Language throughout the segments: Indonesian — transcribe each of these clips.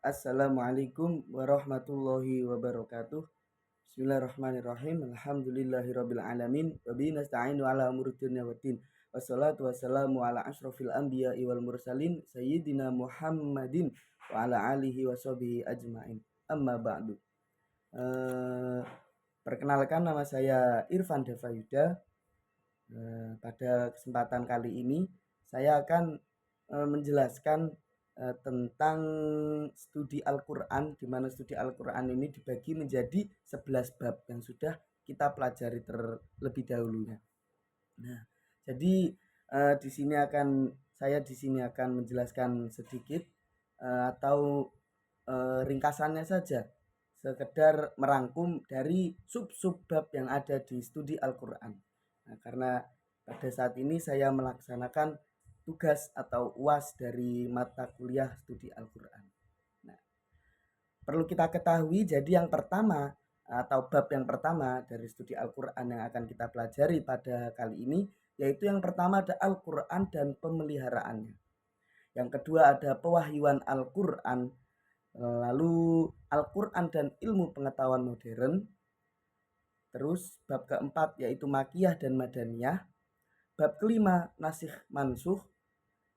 Assalamualaikum warahmatullahi wabarakatuh. Bismillahirrahmanirrahim. Alhamdulillahirabbil alamin. Wa bihi nasta'inu ala umuri dunya waddin. Wassalatu wassalamu ala asyrofil anbiya'i wal mursalin sayyidina Muhammadin wa ala alihi washabihi ajmain. Amma ba'du. Perkenalkan, nama saya Irfan Devayuda. Pada kesempatan kali ini saya akan menjelaskan tentang studi Al-Quran, di mana studi Al-Quran ini dibagi menjadi 11 bab yang sudah kita pelajari terlebih dahulunya. Nah, jadi saya di sini akan menjelaskan sedikit atau ringkasannya saja, sekedar merangkum dari sub-sub bab yang ada di studi Al-Quran. Nah, karena pada saat ini saya melaksanakan tugas atau UAS dari mata kuliah studi Al-Quran. Nah, perlu kita ketahui, jadi yang pertama atau bab yang pertama dari studi Al-Quran yang akan kita pelajari pada kali ini, yaitu yang pertama ada Al-Quran dan pemeliharaannya. Yang kedua ada pewahyuan Al-Quran, lalu Al-Quran dan ilmu pengetahuan modern. Terus bab keempat yaitu Makiyah dan Madaniyah. Bab kelima Nasikh Mansukh.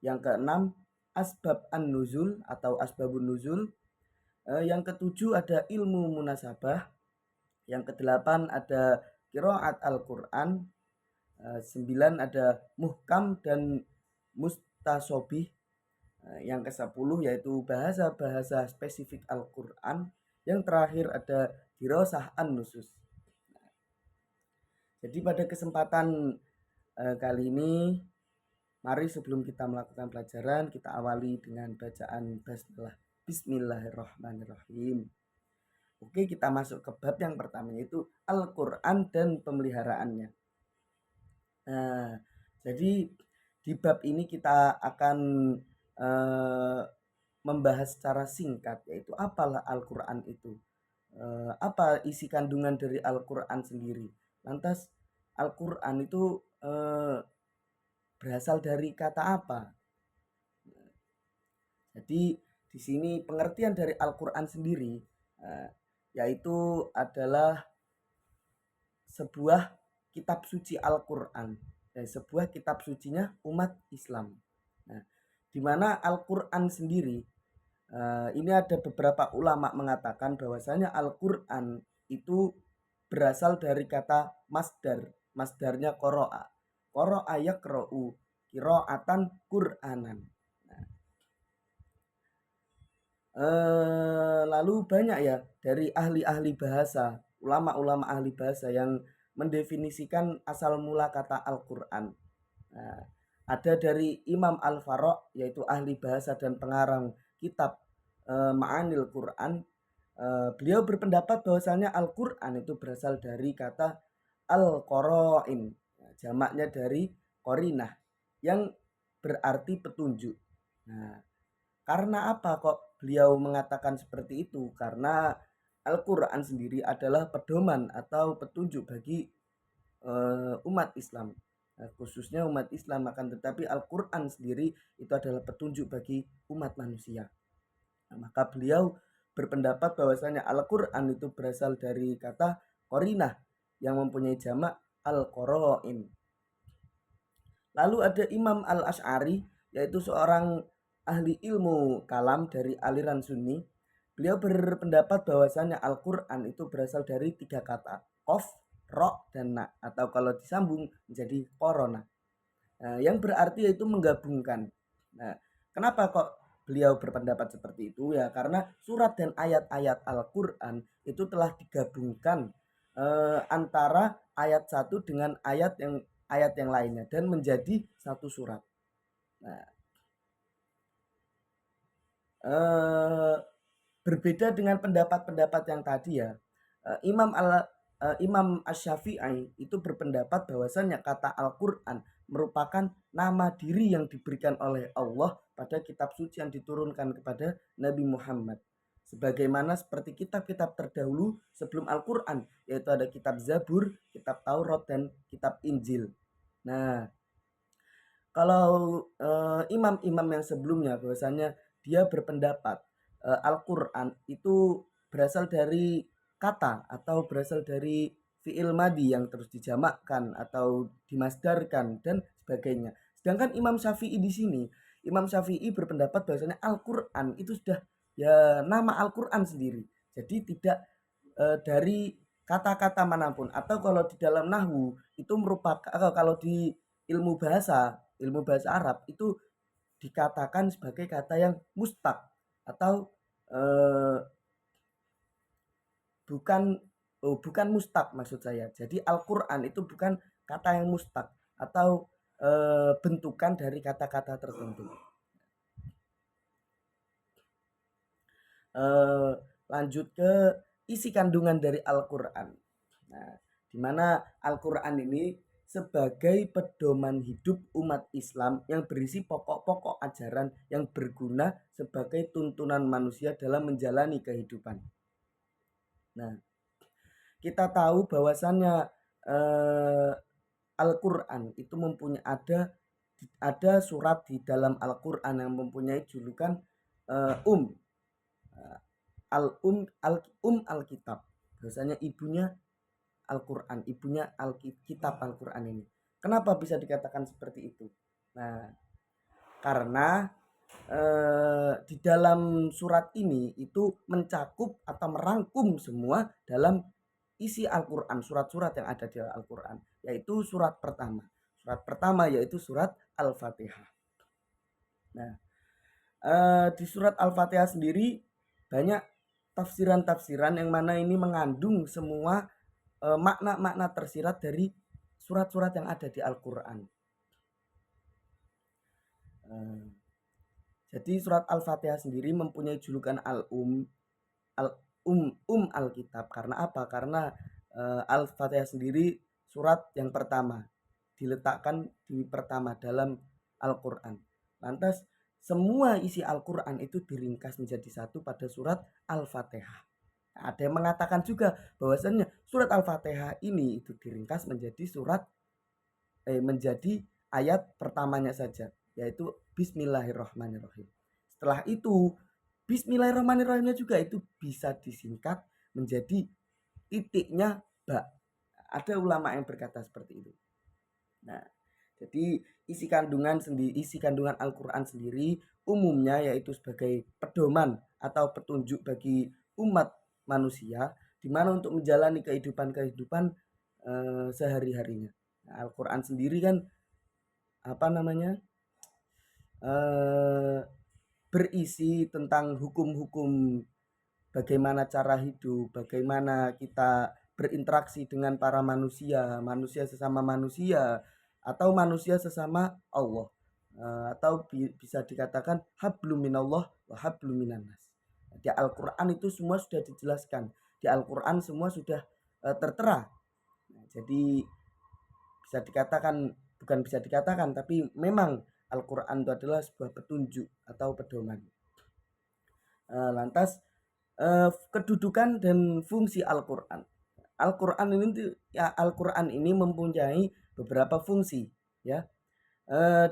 Yang keenam Asbab An-Nuzul atau Asbabun Nuzul. Yang ketujuh ada ilmu munasabah. Yang kedelapan ada Qiraat Al-Quran. 9 ada Muhkam dan Mustasobih. Yang ke-10 yaitu bahasa-bahasa spesifik Al-Quran. Yang terakhir ada Dirasah An-Nusus. Jadi pada kesempatan kali ini, mari sebelum kita melakukan pelajaran, kita awali dengan bacaan basmalah. Bismillahirrahmanirrahim. Oke, kita masuk ke bab yang pertama, yaitu Al-Quran dan pemeliharaannya. Nah, jadi di bab ini kita akan membahas secara singkat, yaitu apalah Al-Quran itu, apa isi kandungan dari Al-Quran sendiri. Lantas Al-Quran itu berasal dari kata apa? Jadi di sini pengertian dari Al-Quran sendiri yaitu adalah sebuah kitab suci Al-Quran, sebuah kitab sucinya umat Islam. Nah, di mana Al-Quran sendiri ini ada beberapa ulama mengatakan bahwasanya Al-Quran itu berasal dari kata masdar. Masdarnya qoro'a. Qoro'a yaqra'u qira'atan Qur'anan. Lalu banyak ya dari ahli-ahli bahasa, ulama-ulama ahli bahasa yang mendefinisikan asal mula kata Al-Quran. Nah, ada dari Imam Al-Faro', yaitu ahli bahasa dan pengarang kitab Ma'anil Quran. Beliau berpendapat bahwasanya Al-Quran itu berasal dari kata Al-Qoro'in, jamaknya dari Qorinah, yang berarti petunjuk. Nah, karena apa kok beliau mengatakan seperti itu? Karena Al-Quran sendiri adalah pedoman atau petunjuk bagi umat Islam, khususnya umat Islam, akan tetapi Al-Quran sendiri itu adalah petunjuk bagi umat manusia. Nah, maka beliau berpendapat bahwasanya Al-Quran itu berasal dari kata Qorinah yang mempunyai jamak Al-Qoro'in. Lalu ada Imam Al-Asy'ari, yaitu seorang ahli ilmu kalam dari aliran Sunni. Beliau berpendapat bahwasanya Al-Quran itu berasal dari 3 kata, Qaf, Ro, dan Na, atau kalau disambung menjadi Korona. Nah, yang berarti yaitu menggabungkan. Nah, kenapa kok beliau berpendapat seperti itu? Ya karena surat dan ayat-ayat Al-Quran itu telah digabungkan antara ayat satu dengan ayat yang lainnya dan menjadi satu surat. Nah, berbeda dengan pendapat-pendapat yang tadi ya, Imam Asy-Syafi'i itu berpendapat bahwasanya kata Al-Quran merupakan nama diri yang diberikan oleh Allah pada kitab suci yang diturunkan kepada Nabi Muhammad. Sebagaimana seperti kitab-kitab terdahulu sebelum Al-Quran, yaitu ada kitab Zabur, kitab Taurat, dan kitab Injil. Nah, kalau imam-imam yang sebelumnya bahwasanya dia berpendapat Al-Qur'an itu berasal dari kata atau berasal dari fi'il madi yang terus dijamakkan atau dimasdarkan dan sebagainya. Sedangkan Imam Syafi'i berpendapat bahwasanya Al-Qur'an itu sudah ya nama Al-Qur'an sendiri. Jadi tidak dari kata-kata manapun, atau kalau di dalam nahwu itu merupakan, kalau di ilmu bahasa Arab itu dikatakan sebagai kata yang mustaq atau eh, bukan mustaq maksud saya. Jadi Al-Qur'an itu bukan kata yang mustaq atau bentukan dari kata-kata tertentu. Lanjut ke isi kandungan dari Al-Qur'an. Nah, di mana Al-Qur'an ini sebagai pedoman hidup umat Islam yang berisi pokok-pokok ajaran yang berguna sebagai tuntunan manusia dalam menjalani kehidupan. Nah, kita tahu bahwasannya Al-Qur'an itu mempunyai ada surat di dalam Al-Qur'an yang mempunyai julukan Alkitab. Bahwasanya ibunya Al-Qur'an, ibunya Alkitab Al-Qur'an ini. Kenapa bisa dikatakan seperti itu? Nah, karena di dalam surat ini itu mencakup atau merangkum semua dalam isi Al-Qur'an, surat-surat yang ada di Al-Qur'an, yaitu surat pertama. Surat pertama yaitu surat Al-Fatihah. Nah, di surat Al-Fatihah sendiri banyak tafsiran-tafsiran yang mana ini mengandung semua makna-makna tersirat dari surat-surat yang ada di Al-Qur'an. Jadi surat Al-Fatihah sendiri mempunyai julukan Alkitab. Karena apa? Karena Al-Fatihah sendiri surat yang pertama, diletakkan di pertama dalam Al-Qur'an. Lantas semua isi Al-Qur'an itu diringkas menjadi satu pada surat Al-Fatihah. Ada yang mengatakan juga bahwasannya surat Al-Fatihah ini itu diringkas menjadi ayat pertamanya saja, yaitu Bismillahirrahmanirrahim. Setelah itu Bismillahirrahmanirrahimnya juga itu bisa disingkat menjadi titiknya ba. Ada ulama yang berkata seperti itu. Nah, jadi isi kandungan Al-Qur'an sendiri umumnya yaitu sebagai pedoman atau petunjuk bagi umat manusia di mana untuk menjalani kehidupan sehari-harinya. Nah, Al-Qur'an sendiri kan berisi tentang hukum-hukum bagaimana cara hidup, bagaimana kita berinteraksi dengan para manusia, manusia sesama manusia, atau manusia sesama Allah. Atau bisa dikatakan hablum minallah wa hablum minannas. Di Al-Qur'an itu semua sudah dijelaskan. Di Al-Qur'an semua sudah tertera. Nah, jadi bukan bisa dikatakan, tapi memang Al-Qur'an itu adalah sebuah petunjuk atau pedoman. Lantas kedudukan dan fungsi Al-Qur'an. Al-Qur'an ini mempunyai beberapa fungsi, ya.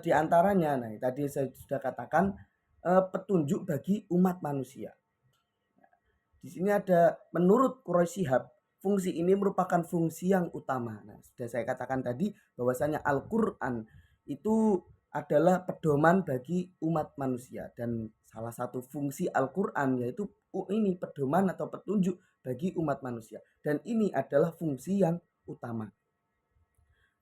Di antaranya, nah tadi saya sudah katakan petunjuk bagi umat manusia. Di sini ada menurut Quraisy Shihab, fungsi ini merupakan fungsi yang utama. Nah, sudah saya katakan tadi bahwasanya Al-Qur'an itu adalah pedoman bagi umat manusia, dan salah satu fungsi Al-Qur'an yaitu ini pedoman atau petunjuk bagi umat manusia, dan ini adalah fungsi yang utama.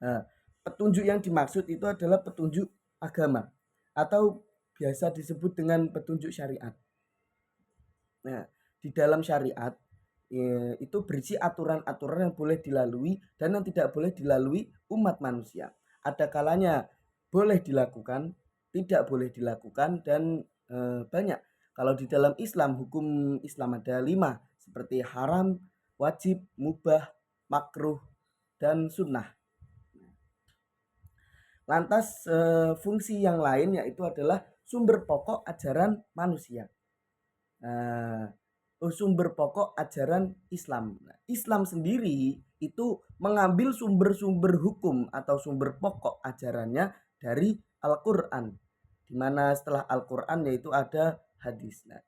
Nah, petunjuk yang dimaksud itu adalah petunjuk agama atau biasa disebut dengan petunjuk syariat. Nah, di dalam syariat itu berisi aturan-aturan yang boleh dilalui dan yang tidak boleh dilalui umat manusia. Ada kalanya boleh dilakukan, tidak boleh dilakukan, dan banyak. Kalau di dalam Islam, hukum Islam ada 5, seperti haram, wajib, mubah, makruh, dan sunnah. Lantas fungsi yang lain yaitu adalah sumber pokok ajaran manusia. Sumber pokok ajaran Islam. Islam sendiri itu mengambil sumber-sumber hukum atau sumber pokok ajarannya dari Al-Qur'an, di mana setelah Al-Qur'an yaitu ada hadis. Nah,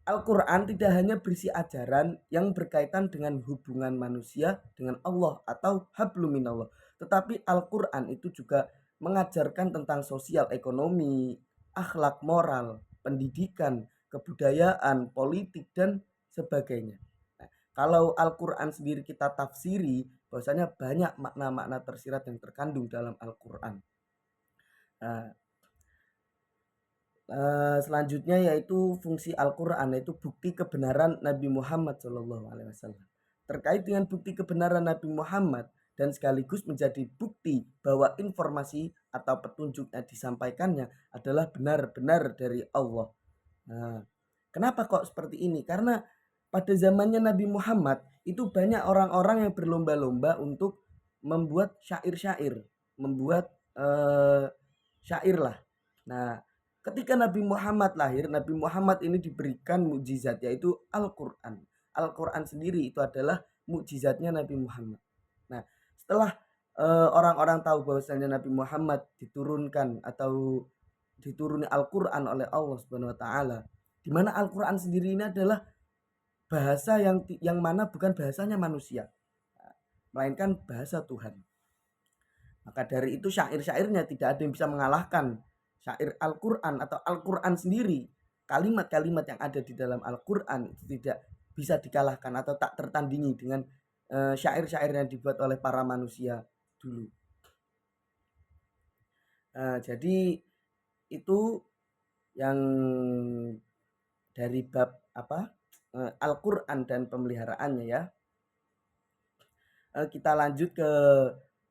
Al-Quran tidak hanya berisi ajaran yang berkaitan dengan hubungan manusia dengan Allah atau hablum minallah, tetapi Al-Quran itu juga mengajarkan tentang sosial ekonomi, akhlak moral, pendidikan, kebudayaan, politik, dan sebagainya. Nah, kalau Al-Quran sendiri kita tafsiri, bahwasanya banyak makna-makna tersirat yang terkandung dalam Al-Quran. Nah, selanjutnya yaitu fungsi Al-Quran, yaitu bukti kebenaran Nabi Muhammad SAW. Terkait dengan bukti kebenaran Nabi Muhammad dan sekaligus menjadi bukti bahwa informasi atau petunjuk yang disampaikannya adalah benar-benar dari Allah. Nah, kenapa kok seperti ini? Karena pada zamannya Nabi Muhammad itu banyak orang-orang yang berlomba-lomba untuk membuat syair-syair, membuat syair lah. Nah, ketika Nabi Muhammad lahir, Nabi Muhammad ini diberikan mukjizat yaitu Al-Quran. Al-Quran sendiri itu adalah mukjizatnya Nabi Muhammad. Nah, setelah orang-orang tahu bahwasanya Nabi Muhammad diturunkan atau dituruni Al-Quran oleh Allah Subhanahu wa taala, di mana Al-Quran sendiri ini adalah bahasa yang mana bukan bahasanya manusia, melainkan bahasa Tuhan. Maka dari itu syair-syairnya tidak ada yang bisa mengalahkan syair Al-Quran atau Al-Quran sendiri. Kalimat-kalimat yang ada di dalam Al-Quran itu tidak bisa dikalahkan atau tak tertandingi dengan syair-syair yang dibuat oleh para manusia dulu. Jadi itu yang dari bab Al-Quran dan pemeliharaannya ya. Kita lanjut ke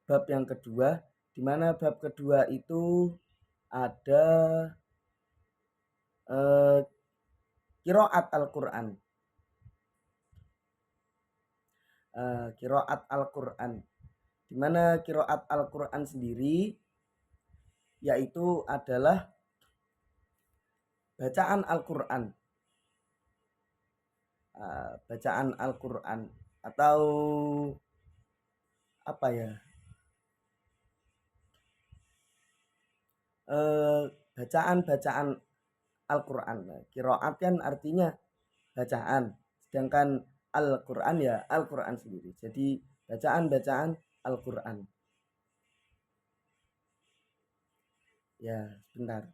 bab yang kedua, di mana bab kedua itu ada qiraat Al-Quran. Qiraat Al-Quran, di mana qiraat Al-Quran sendiri yaitu adalah bacaan Al-Quran. Bacaan Al-Quran atau apa ya? Bacaan-bacaan Al-Quran. Qiraat kan artinya bacaan, sedangkan Al-Quran ya Al-Quran sendiri. Jadi bacaan-bacaan Al-Quran. Ya, sebentar.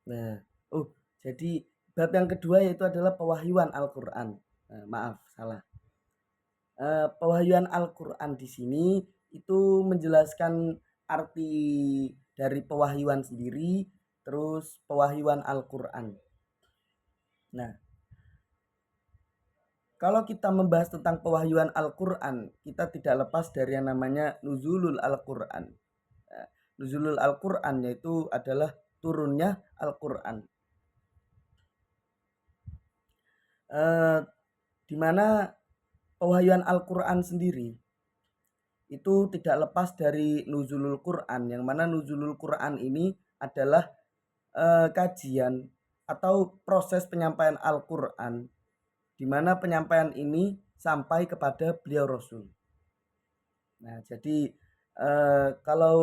Nah, jadi bab yang kedua yaitu adalah pewahyuan Al-Quran. Maaf, salah. Pewahyuan Al-Quran di sini itu menjelaskan arti dari pewahyuan sendiri, terus pewahyuan Al-Quran. Nah, kalau kita membahas tentang pewahyuan Al-Quran, kita tidak lepas dari yang namanya nuzulul Al-Quran. Nuzulul Al-Quran yaitu adalah turunnya Al-Quran. Di mana pewahyuan Al-Quran sendiri itu tidak lepas dari nuzulul Quran, yang mana nuzulul Quran ini adalah kajian atau proses penyampaian Al-Quran, di mana penyampaian ini sampai kepada beliau Rasul. Nah, jadi kalau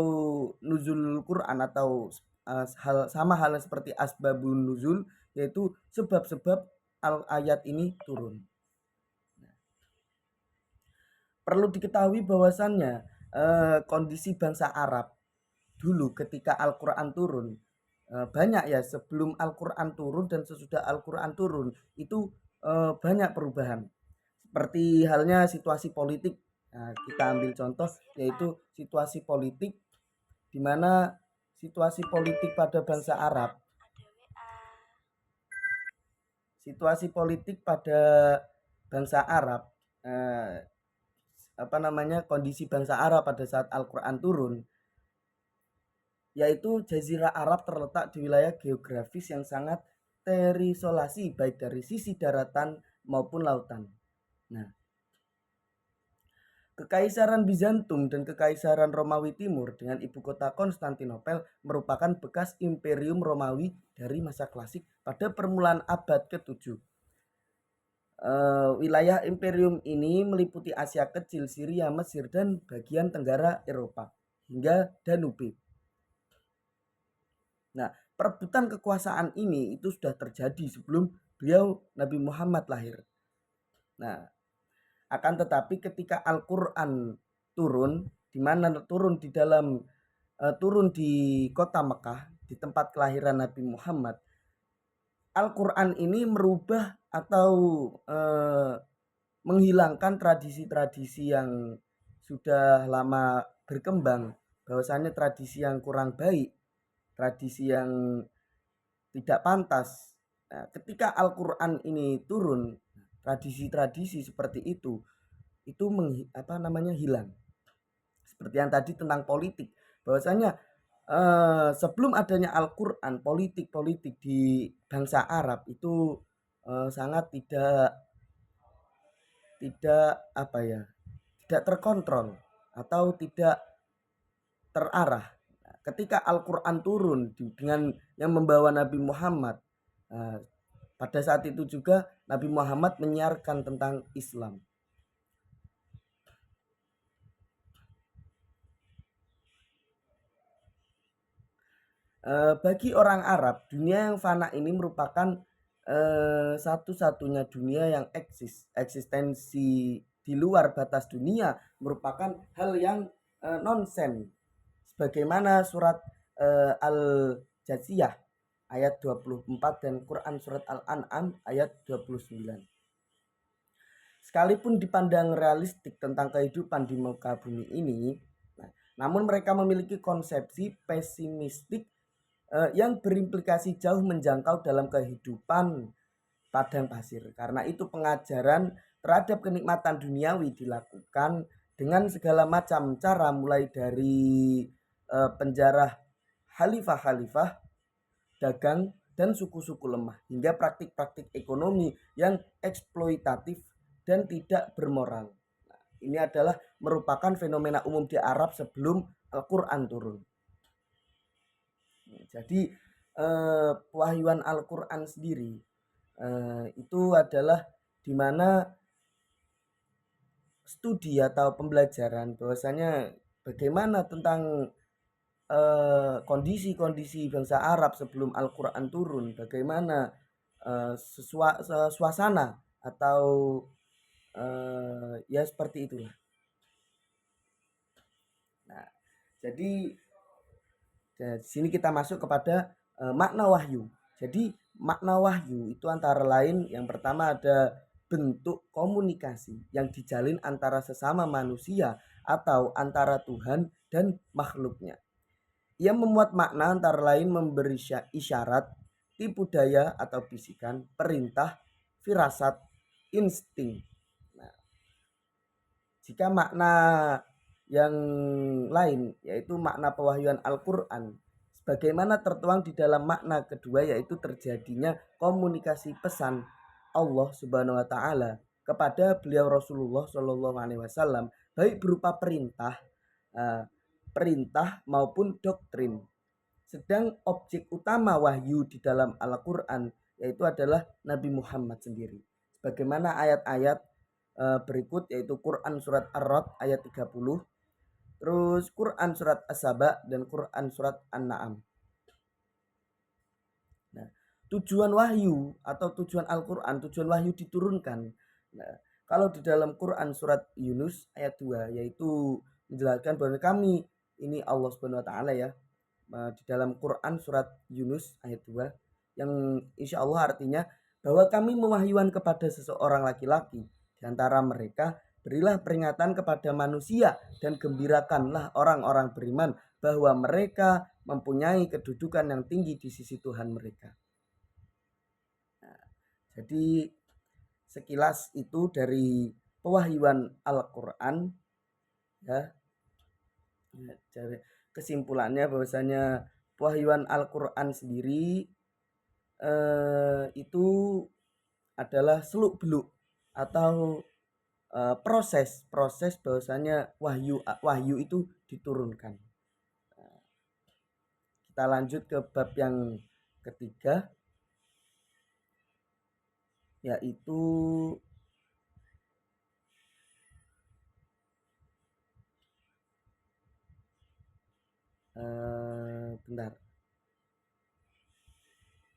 nuzulul Quran atau sama halnya seperti asbabun nuzul, yaitu sebab-sebab ayat ini turun. Perlu diketahui bahwasannya kondisi bangsa Arab dulu ketika Al-Quran turun, banyak ya, sebelum Al-Quran turun dan sesudah Al-Quran turun itu banyak perubahan. Seperti halnya situasi politik. Nah, kita ambil contoh yaitu situasi politik, di mana situasi politik pada bangsa Arab, situasi politik pada bangsa Arab, kondisi bangsa Arab pada saat Al-Quran turun, yaitu Jazirah Arab terletak di wilayah geografis yang sangat terisolasi baik dari sisi daratan maupun lautan. Nah, Kekaisaran Bizantum dan Kekaisaran Romawi Timur dengan ibu kota Konstantinopel merupakan bekas Imperium Romawi dari masa klasik pada permulaan abad ke-7. Wilayah imperium ini meliputi Asia Kecil, Syria, Mesir, dan bagian tenggara Eropa hingga Danube. Nah, perebutan kekuasaan ini itu sudah terjadi sebelum beliau Nabi Muhammad lahir. Nah, akan tetapi ketika Al-Qur'an turun, di mana turun di kota Mekah, di tempat kelahiran Nabi Muhammad, Al-Qur'an ini merubah atau menghilangkan tradisi-tradisi yang sudah lama berkembang, bahwasanya tradisi yang kurang baik, tradisi yang tidak pantas. Nah, ketika Al-Qur'an ini turun, tradisi-tradisi seperti itu hilang. Seperti yang tadi tentang politik, bahwasanya sebelum adanya Al-Qur'an, politik-politik di bangsa Arab itu sangat tidak terkontrol atau tidak terarah. Ketika Al-Qur'an turun dengan yang membawa Nabi Muhammad, pada saat itu juga Nabi Muhammad menyiarkan tentang Islam. Bagi orang Arab, dunia yang fana ini merupakan satu-satunya dunia yang eksistensi di luar batas dunia merupakan hal yang nonsen. Sebagaimana surat Al-Jathiyah ayat 24 dan Quran surat Al-An'am ayat 29. Sekalipun dipandang realistik tentang kehidupan di muka bumi ini, namun mereka memiliki konsepsi pesimistik yang berimplikasi jauh menjangkau dalam kehidupan padang pasir. Karena itu pengajaran terhadap kenikmatan duniawi dilakukan dengan segala macam cara, mulai dari penjara khalifah-khalifah, dagang, dan suku-suku lemah, hingga praktik-praktik ekonomi yang eksploitatif dan tidak bermoral. Nah, ini adalah merupakan fenomena umum di Arab sebelum Al-Quran turun. Jadi pewahyuan Al-Quran sendiri itu adalah dimana studi atau pembelajaran bahwasanya bagaimana tentang kondisi-kondisi bangsa Arab sebelum Al-Quran turun, bagaimana suasana atau ya seperti itulah. Nah, jadi di sini kita masuk kepada makna wahyu. Jadi makna wahyu itu antara lain, yang pertama ada bentuk komunikasi yang dijalin antara sesama manusia atau antara Tuhan dan makhluknya. Ia memuat makna antara lain memberi isyarat, tipu daya atau bisikan, perintah, firasat, insting. Nah, jika makna yang lain yaitu makna pewahyuan Al-Quran sebagaimana tertuang di dalam makna kedua, yaitu terjadinya komunikasi pesan Allah Subhanahu wa taala kepada beliau Rasulullah Shallallahu alaihi wasallam, baik berupa perintah maupun doktrin. Sedang objek utama wahyu di dalam Al-Quran yaitu adalah Nabi Muhammad sendiri. Sebagaimana ayat-ayat berikut, yaitu Quran surat Ar-Ra'd ayat 30, terus Quran surat As-Saba dan Quran surat An-Na'am. Nah, tujuan wahyu atau tujuan Al-Quran, tujuan wahyu diturunkan. Nah, kalau di dalam Quran surat Yunus ayat 2, yaitu menjelaskan bahwa kami, ini Allah Subhanahu wa taala ya, di dalam Quran surat Yunus ayat 2, yang insya Allah artinya bahwa kami mewahyukan kepada seseorang laki-laki di antara mereka, berilah peringatan kepada manusia dan gembirakanlah orang-orang beriman bahwa mereka mempunyai kedudukan yang tinggi di sisi Tuhan mereka. Nah, jadi sekilas itu dari pewahyuan Al-Quran ya. Jadi kesimpulannya bahwasanya pewahyuan Al-Quran sendiri itu adalah seluk beluk atau proses bahwasanya wahyu itu diturunkan. Kita lanjut ke bab yang ketiga, yaitu bentar.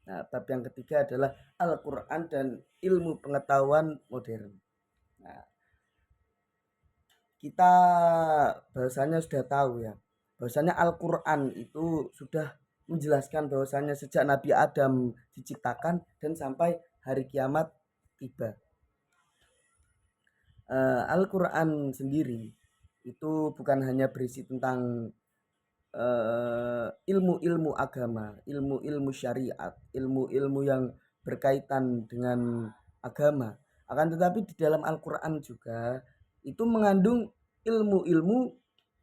Nah, bab yang ketiga adalah Al-Quran dan ilmu pengetahuan modern. Nah, kita bahwasanya sudah tahu ya, bahwasanya Al-Quran itu sudah menjelaskan bahwasanya sejak Nabi Adam diciptakan dan sampai hari kiamat tiba. Al-Quran sendiri itu bukan hanya berisi tentang ilmu-ilmu agama, ilmu-ilmu syariat, ilmu-ilmu yang berkaitan dengan agama. Akan tetapi di dalam Al-Quran juga itu mengandung ilmu-ilmu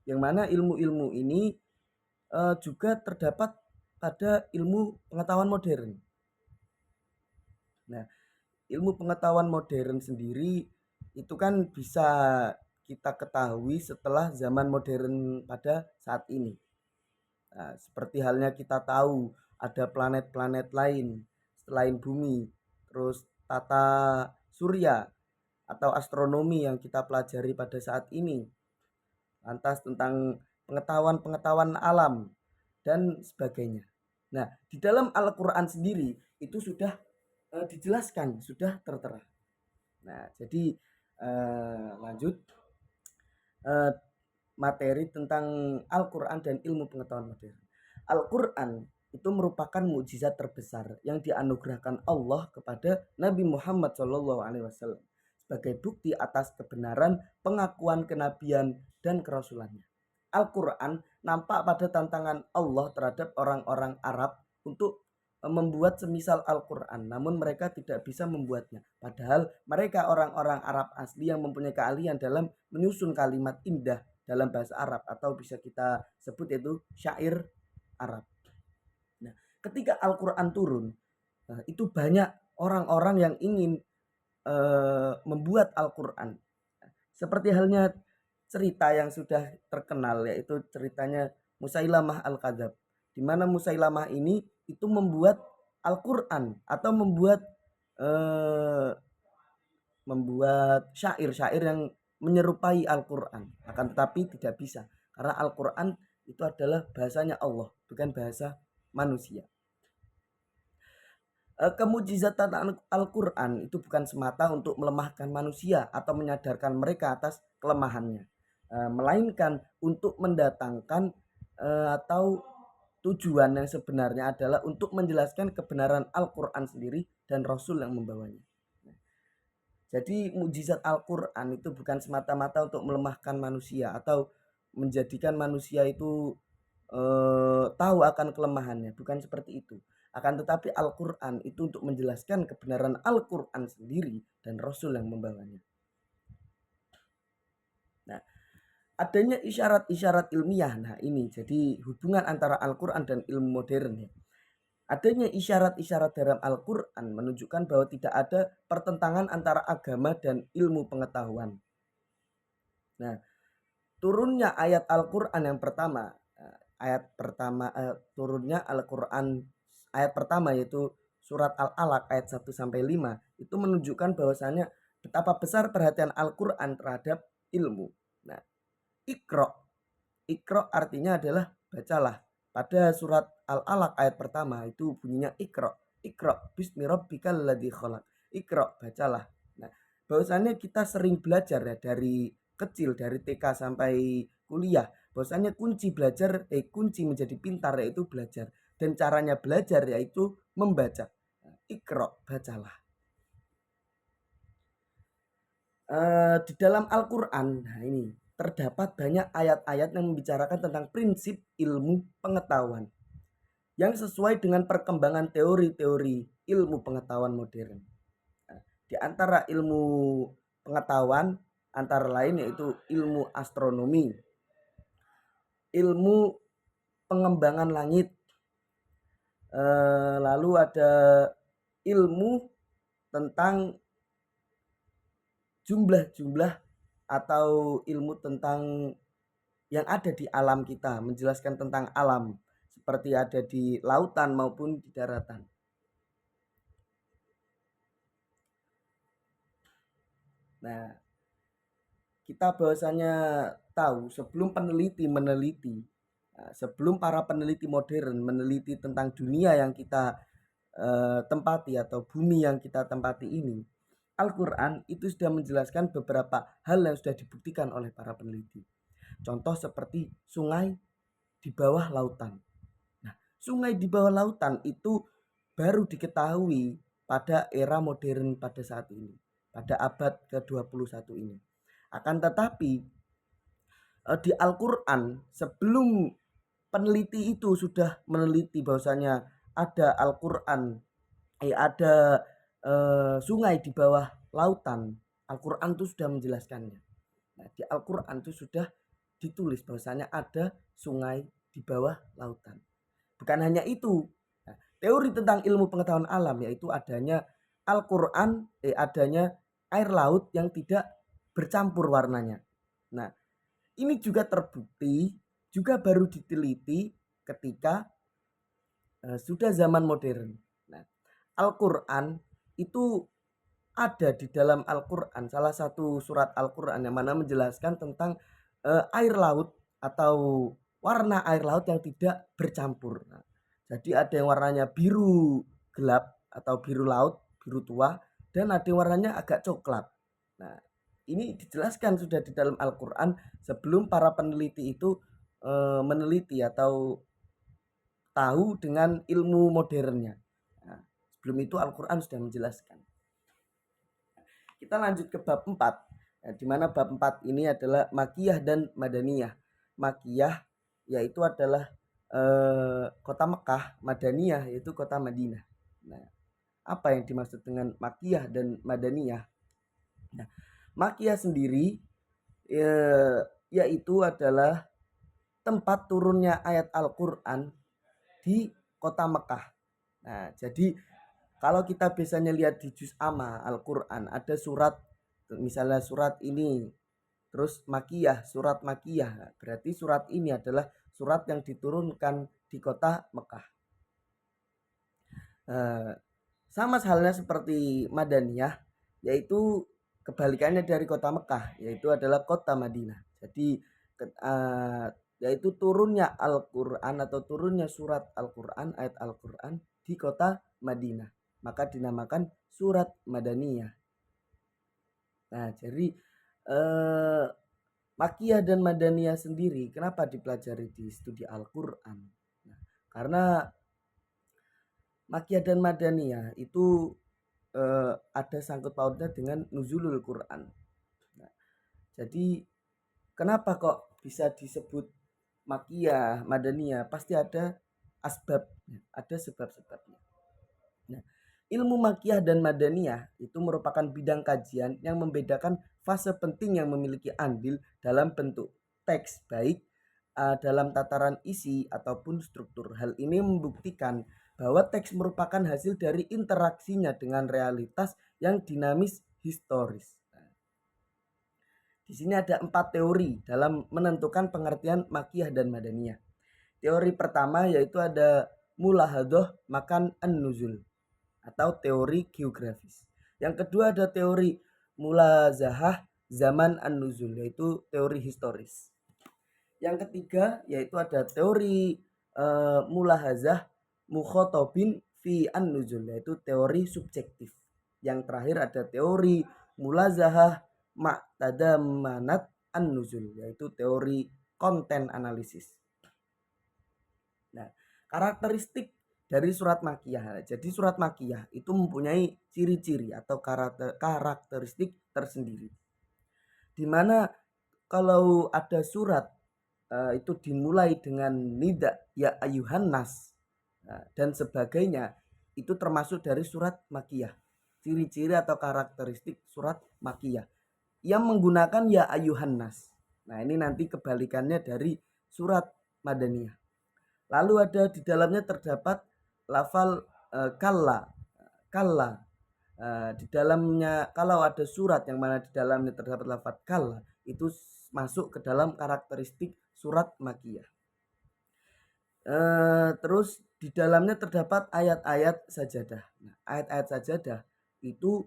yang mana ilmu-ilmu ini juga terdapat pada ilmu pengetahuan modern. Nah, ilmu pengetahuan modern sendiri itu kan bisa kita ketahui setelah zaman modern pada saat ini. Nah, seperti halnya kita tahu ada planet-planet lain selain bumi, terus tata surya atau astronomi yang kita pelajari pada saat ini, lantas tentang pengetahuan-pengetahuan alam dan sebagainya. Nah, di dalam Al-Quran sendiri itu sudah dijelaskan, sudah tertera. Nah, jadi lanjut materi tentang Al-Quran dan ilmu pengetahuan modern. Al-Quran itu merupakan mukjizat terbesar yang dianugerahkan Allah kepada Nabi Muhammad SAW sebagai bukti atas kebenaran pengakuan kenabian dan kerasulannya. Al-Quran nampak pada tantangan Allah terhadap orang-orang Arab untuk membuat semisal Al-Quran, namun mereka tidak bisa membuatnya. Padahal mereka orang-orang Arab asli yang mempunyai keahlian dalam menyusun kalimat indah dalam bahasa Arab, atau bisa kita sebut itu syair Arab. Nah, ketika Al-Quran turun, itu banyak orang-orang yang ingin membuat Al-Quran. Seperti halnya cerita yang sudah terkenal, yaitu ceritanya Musailamah Al-Kadzab, di mana Musailamah ini itu membuat Al-Quran atau membuat syair-syair yang menyerupai Al-Quran, akan tetapi tidak bisa karena Al-Quran itu adalah bahasanya Allah, bukan bahasa manusia. Kemujizatan Al-Quran itu bukan semata untuk melemahkan manusia atau menyadarkan mereka atas kelemahannya, melainkan untuk mendatangkan atau tujuan yang sebenarnya adalah untuk menjelaskan kebenaran Al-Quran sendiri dan Rasul yang membawanya. Jadi mukjizat Al-Quran itu bukan semata-mata untuk melemahkan manusia atau menjadikan manusia itu tahu akan kelemahannya, bukan seperti itu. Akan tetapi Al-Quran itu untuk menjelaskan kebenaran Al-Quran sendiri dan Rasul yang membawanya. Nah, adanya isyarat-isyarat ilmiah, nah ini jadi hubungan antara Al-Quran dan ilmu modern ya. Adanya isyarat-isyarat dalam Al-Quran menunjukkan bahwa tidak ada pertentangan antara agama dan ilmu pengetahuan. Nah, turunnya ayat Al-Quran yang pertama, turunnya Al-Quran ayat pertama yaitu surat Al-Alaq ayat 1-5 itu menunjukkan bahwasanya betapa besar perhatian Al-Quran terhadap ilmu. Nah, Iqra artinya adalah bacalah. Pada surat Al-Alaq ayat pertama itu bunyinya Iqra bismi rabbikal ladzi khalaq. Iqra, bacalah. Nah, bahwasannya kita sering belajar ya dari kecil, dari TK sampai kuliah, bahwasannya kunci menjadi pintar yaitu belajar, dan caranya belajar yaitu membaca. Iqra, bacalah. Di dalam Al-Quran, nah ini terdapat banyak ayat-ayat yang membicarakan tentang prinsip ilmu pengetahuan yang sesuai dengan perkembangan teori-teori ilmu pengetahuan modern. Di antara ilmu pengetahuan antara lain yaitu ilmu astronomi, ilmu pengembangan langit, lalu ada ilmu tentang jumlah-jumlah atau ilmu tentang yang ada di alam kita, menjelaskan tentang alam seperti ada di lautan maupun di daratan. Nah, kita bahwasanya tahu sebelum peneliti meneliti, sebelum para peneliti modern meneliti tentang dunia yang kita tempati atau bumi yang kita tempati ini, Al-Quran itu sudah menjelaskan beberapa hal yang sudah dibuktikan oleh para peneliti. Contoh seperti sungai di bawah lautan. Nah, sungai di bawah lautan itu baru diketahui pada era modern pada saat ini, pada abad ke-21 ini. Akan tetapi di Al-Quran sebelum peneliti itu sudah meneliti bahwasanya ada Al-Quran, ada sungai di bawah lautan. Al-Quran itu sudah menjelaskannya. Nah, di Al-Quran itu sudah ditulis bahwasanya ada sungai di bawah lautan. Bukan hanya itu, nah, teori tentang ilmu pengetahuan alam yaitu adanya Al-Quran, adanya air laut yang tidak bercampur warnanya. Nah, ini juga terbukti, juga baru diteliti ketika sudah zaman modern. Nah, Al-Quran itu ada di dalam Al-Quran, salah satu surat Al-Quran yang mana menjelaskan tentang air laut atau warna air laut yang tidak bercampur. Nah, jadi ada yang warnanya biru gelap atau biru laut, biru tua, dan ada yang warnanya agak coklat. Nah, ini dijelaskan sudah di dalam Al-Quran sebelum para peneliti itu meneliti atau tahu dengan ilmu modernnya. Nah, sebelum itu Al-Quran sudah menjelaskan. Kita lanjut ke bab 4. Nah, di mana bab 4 ini adalah Makiyah dan Madaniyah. Makiyah yaitu adalah kota Mekah, Madaniyah yaitu kota Madinah. Nah, apa yang dimaksud dengan Makiyah dan Madaniyah? Nah, Makiyah sendiri yaitu adalah tempat turunnya ayat Al-Quran di kota Mekah. Nah, jadi kalau kita biasanya lihat di juz amma Al-Quran ada surat, misalnya surat ini, terus Makiyah, surat Makiyah, berarti surat ini adalah surat yang diturunkan di kota Mekah. Sama halnya seperti Madaniyah, yaitu kebalikannya dari kota Mekah, yaitu adalah kota Madinah. Jadi yaitu turunnya Al-Quran atau turunnya surat Al-Quran, ayat Al-Quran di kota Madinah, maka dinamakan surat Madaniyah. Nah, jadi Makiyah dan Madaniyah sendiri kenapa dipelajari di studi Al-Quran? Nah, karena Makiyah dan Madaniyah itu ada sangkut pautnya dengan nuzulul Quran. Nah, jadi kenapa kok bisa disebut Makiyah, Madaniyah? Pasti ada asbabnya, ada sebab-sebabnya. Nah, ilmu Makiyah dan Madaniyah itu merupakan bidang kajian yang membedakan fase penting yang memiliki andil dalam bentuk teks, baik dalam tataran isi ataupun struktur. Hal ini membuktikan bahwa teks merupakan hasil dari interaksinya dengan realitas yang dinamis historis. Di sini ada 4 teori dalam menentukan pengertian Makiyah dan Madaniyah. Teori pertama yaitu ada mulahadoh makan an-nuzul atau teori geografis. Yang kedua ada teori mulazahah zaman an-nuzul yaitu teori historis. Yang ketiga yaitu ada teori mulahazah mukhotobin fi an-nuzul yaitu teori subjektif. Yang terakhir ada teori mulazahah ma'tadamanat an-nuzul yaitu teori konten analisis. Nah, karakteristik dari surat Makiyah. Jadi surat Makiyah itu mempunyai ciri-ciri atau karakteristik tersendiri. Dimana kalau ada surat itu dimulai dengan nida ya ayuhan nas dan sebagainya, itu termasuk dari surat Makiyah. Ciri-ciri atau karakteristik surat Makiyah yang menggunakan ya ayuhan nas. Nah, ini nanti kebalikannya dari surat Madaniyah. Lalu ada di dalamnya terdapat lafal kalla. Di dalamnya kalau ada surat yang mana di dalamnya terdapat lafal kalla, itu masuk ke dalam karakteristik surat Makkiyah. Terus di dalamnya terdapat ayat-ayat sajadah. Nah, ayat-ayat sajadah itu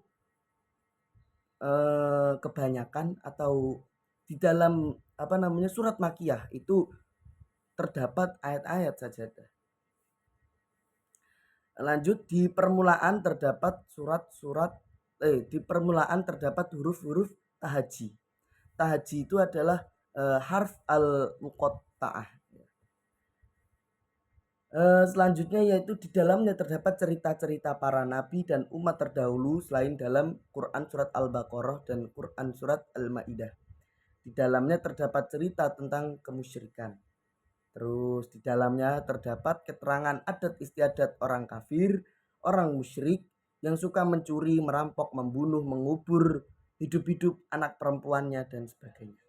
kebanyakan atau di dalam surat Makkiyah itu terdapat ayat-ayat sajadah. Lanjut, di permulaan terdapat di permulaan terdapat huruf-huruf tahaji. Tahaji itu adalah harf al-muqatta'ah. Selanjutnya yaitu di dalamnya terdapat cerita-cerita para nabi dan umat terdahulu selain dalam Quran surat Al-Baqarah dan Quran surat Al-Maidah. Di dalamnya terdapat cerita tentang kemusyrikan. Terus di dalamnya terdapat keterangan adat istiadat orang kafir, orang musyrik yang suka mencuri, merampok, membunuh, mengubur hidup-hidup anak perempuannya dan sebagainya.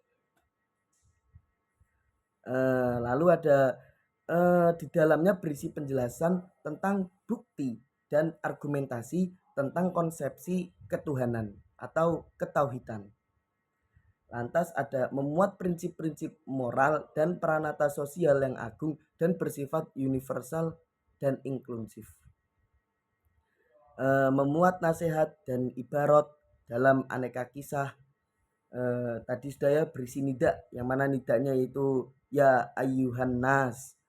Lalu ada di dalamnya berisi penjelasan tentang bukti dan argumentasi tentang konsepsi ketuhanan atau ketauhidan. Lantas ada memuat prinsip-prinsip moral dan peranata sosial yang agung dan bersifat universal dan inklusif. Memuat nasihat dan ibarat dalam aneka kisah. Tadi sudah berisi nida, yang mana nidanya itu ya ayyuhan nas.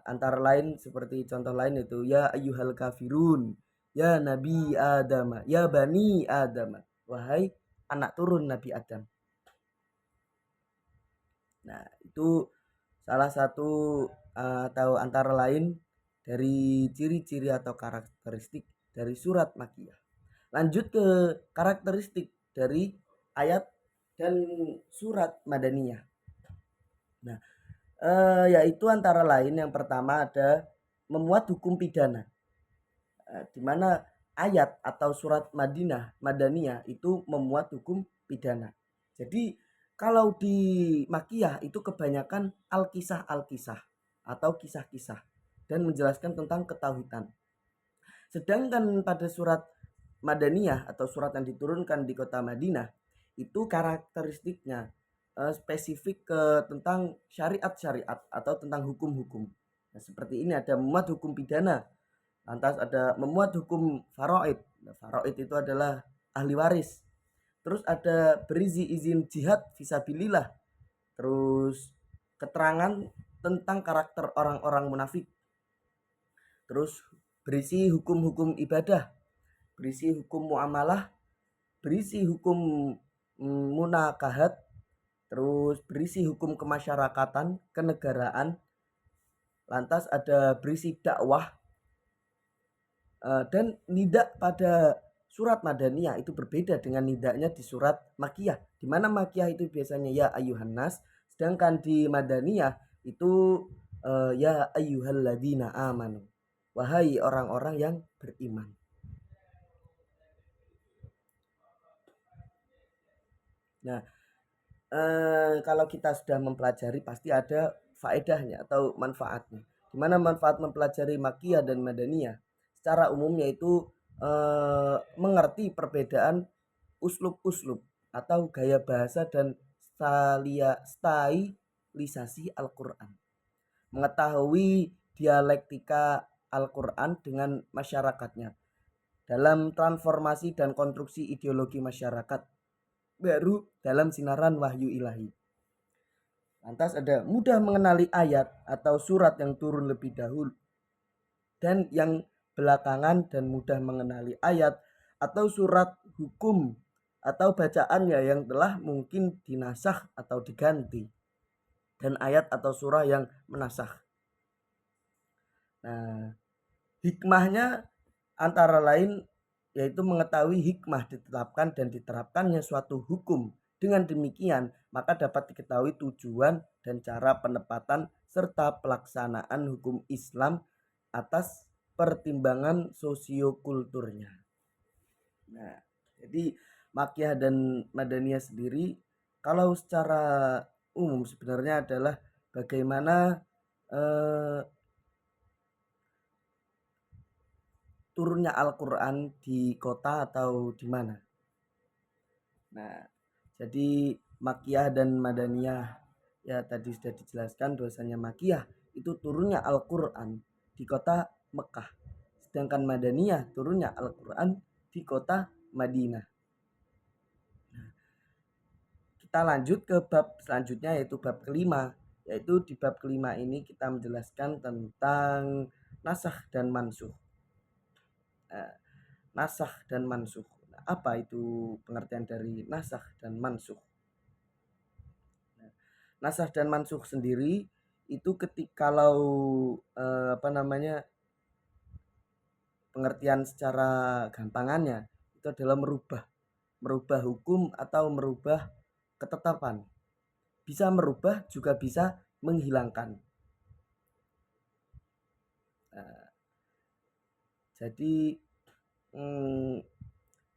Antara lain seperti contoh lain itu ya ayyuhal kafirun, ya nabi Adam, ya bani Adam, wahai anak turun Nabi Adam. Nah, itu salah satu atau antara lain dari ciri-ciri atau karakteristik dari surat Makkiyah. Lanjut ke karakteristik dari ayat dan surat Madaniyah. Nah, yaitu antara lain yang pertama ada memuat hukum pidana. Di mana ayat atau surat Madaniyah itu memuat hukum pidana. Jadi kalau di Makkiyah itu kebanyakan al-kisah atau kisah-kisah dan menjelaskan tentang ketauhidan. Sedangkan pada surat Madaniyah atau surat yang diturunkan di kota Madinah itu karakteristiknya spesifik ke tentang syariat-syariat atau tentang hukum-hukum. Nah, seperti ini ada memuat hukum pidana, lantas ada memuat hukum faraid. Nah, faraid itu adalah ahli waris. Terus ada berisi izin jihad fisabilillah. Terus keterangan tentang karakter orang-orang munafik. Terus berisi hukum-hukum ibadah, berisi hukum muamalah, berisi hukum munakahat, terus berisi hukum kemasyarakatan, kenegaraan. Lantas ada berisi dakwah, dan nida pada surat Madaniyah itu berbeda dengan nidanya di surat Makkiyah. Di mana Makkiyah itu biasanya ya ayyuhan nas, sedangkan di Madaniyah itu ya ayyuhalladzina amanu. Wahai orang-orang yang beriman. Nah, kalau kita sudah mempelajari pasti ada faedahnya atau manfaatnya. Dimana manfaat mempelajari Makkiyah dan Madaniyah secara umum yaitu mengerti perbedaan uslub-uslub atau gaya bahasa dan stylisasi Al-Quran. Mengetahui dialektika Al-Quran dengan masyarakatnya dalam transformasi dan konstruksi ideologi masyarakat baru dalam sinaran wahyu ilahi. Lantas ada mudah mengenali ayat atau surat yang turun lebih dahulu dan yang belakangan, dan mudah mengenali ayat atau surat hukum atau bacaannya yang telah mungkin dinasakh atau diganti, dan ayat atau surah yang menasakh. Nah, hikmahnya antara lain yaitu mengetahui hikmah ditetapkan dan diterapkannya suatu hukum. Dengan demikian, maka dapat diketahui tujuan dan cara penepatan serta pelaksanaan hukum Islam atas pertimbangan sosiokulturnya. Nah, jadi Makkiyah dan Madaniyah sendiri kalau secara umum sebenarnya adalah bagaimana turunnya Al-Quran di kota atau di mana. Nah, jadi Makiyah dan Madaniyah. Ya tadi sudah dijelaskan bahwasanya Makiyah itu turunnya Al-Qur'an di kota Mekah. Sedangkan Madaniyah turunnya Al-Qur'an di kota Madinah. Kita lanjut ke bab selanjutnya yaitu bab kelima. Yaitu di bab kelima ini kita menjelaskan tentang nasakh dan mansukh. Nasakh dan mansukh. Apa itu pengertian dari nasakh dan mansukh? Nasakh dan mansukh sendiri itu ketika kalau pengertian secara gampangannya itu adalah merubah hukum atau merubah ketetapan. Bisa merubah juga bisa menghilangkan. Jadi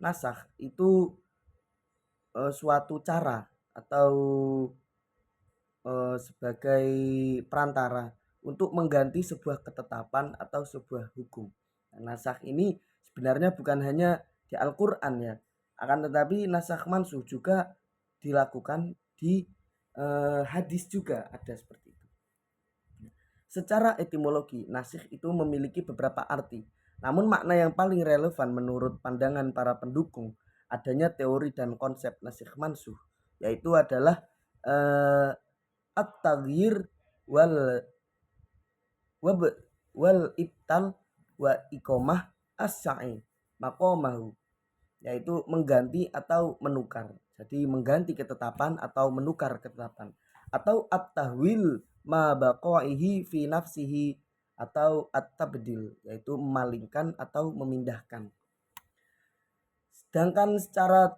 nasakh itu suatu cara atau sebagai perantara untuk mengganti sebuah ketetapan atau sebuah hukum. Nasakh ini sebenarnya bukan hanya di Al-Qur'an ya, akan tetapi nasakh mansukh juga dilakukan di hadis juga ada seperti itu. Secara etimologi, nasikh itu memiliki beberapa arti. Namun makna yang paling relevan menurut pandangan para pendukung adanya teori dan konsep nasikh mansukh, yaitu adalah at-taghyir wal wab wal ibtal wa iqamah as-sa'i maqamahu, yaitu mengganti atau menukar. Jadi mengganti ketetapan atau menukar ketetapan. Atau at-tahwil ma baqaihi fi nafsihi atau at-tabdil, yaitu memalingkan atau memindahkan. Sedangkan secara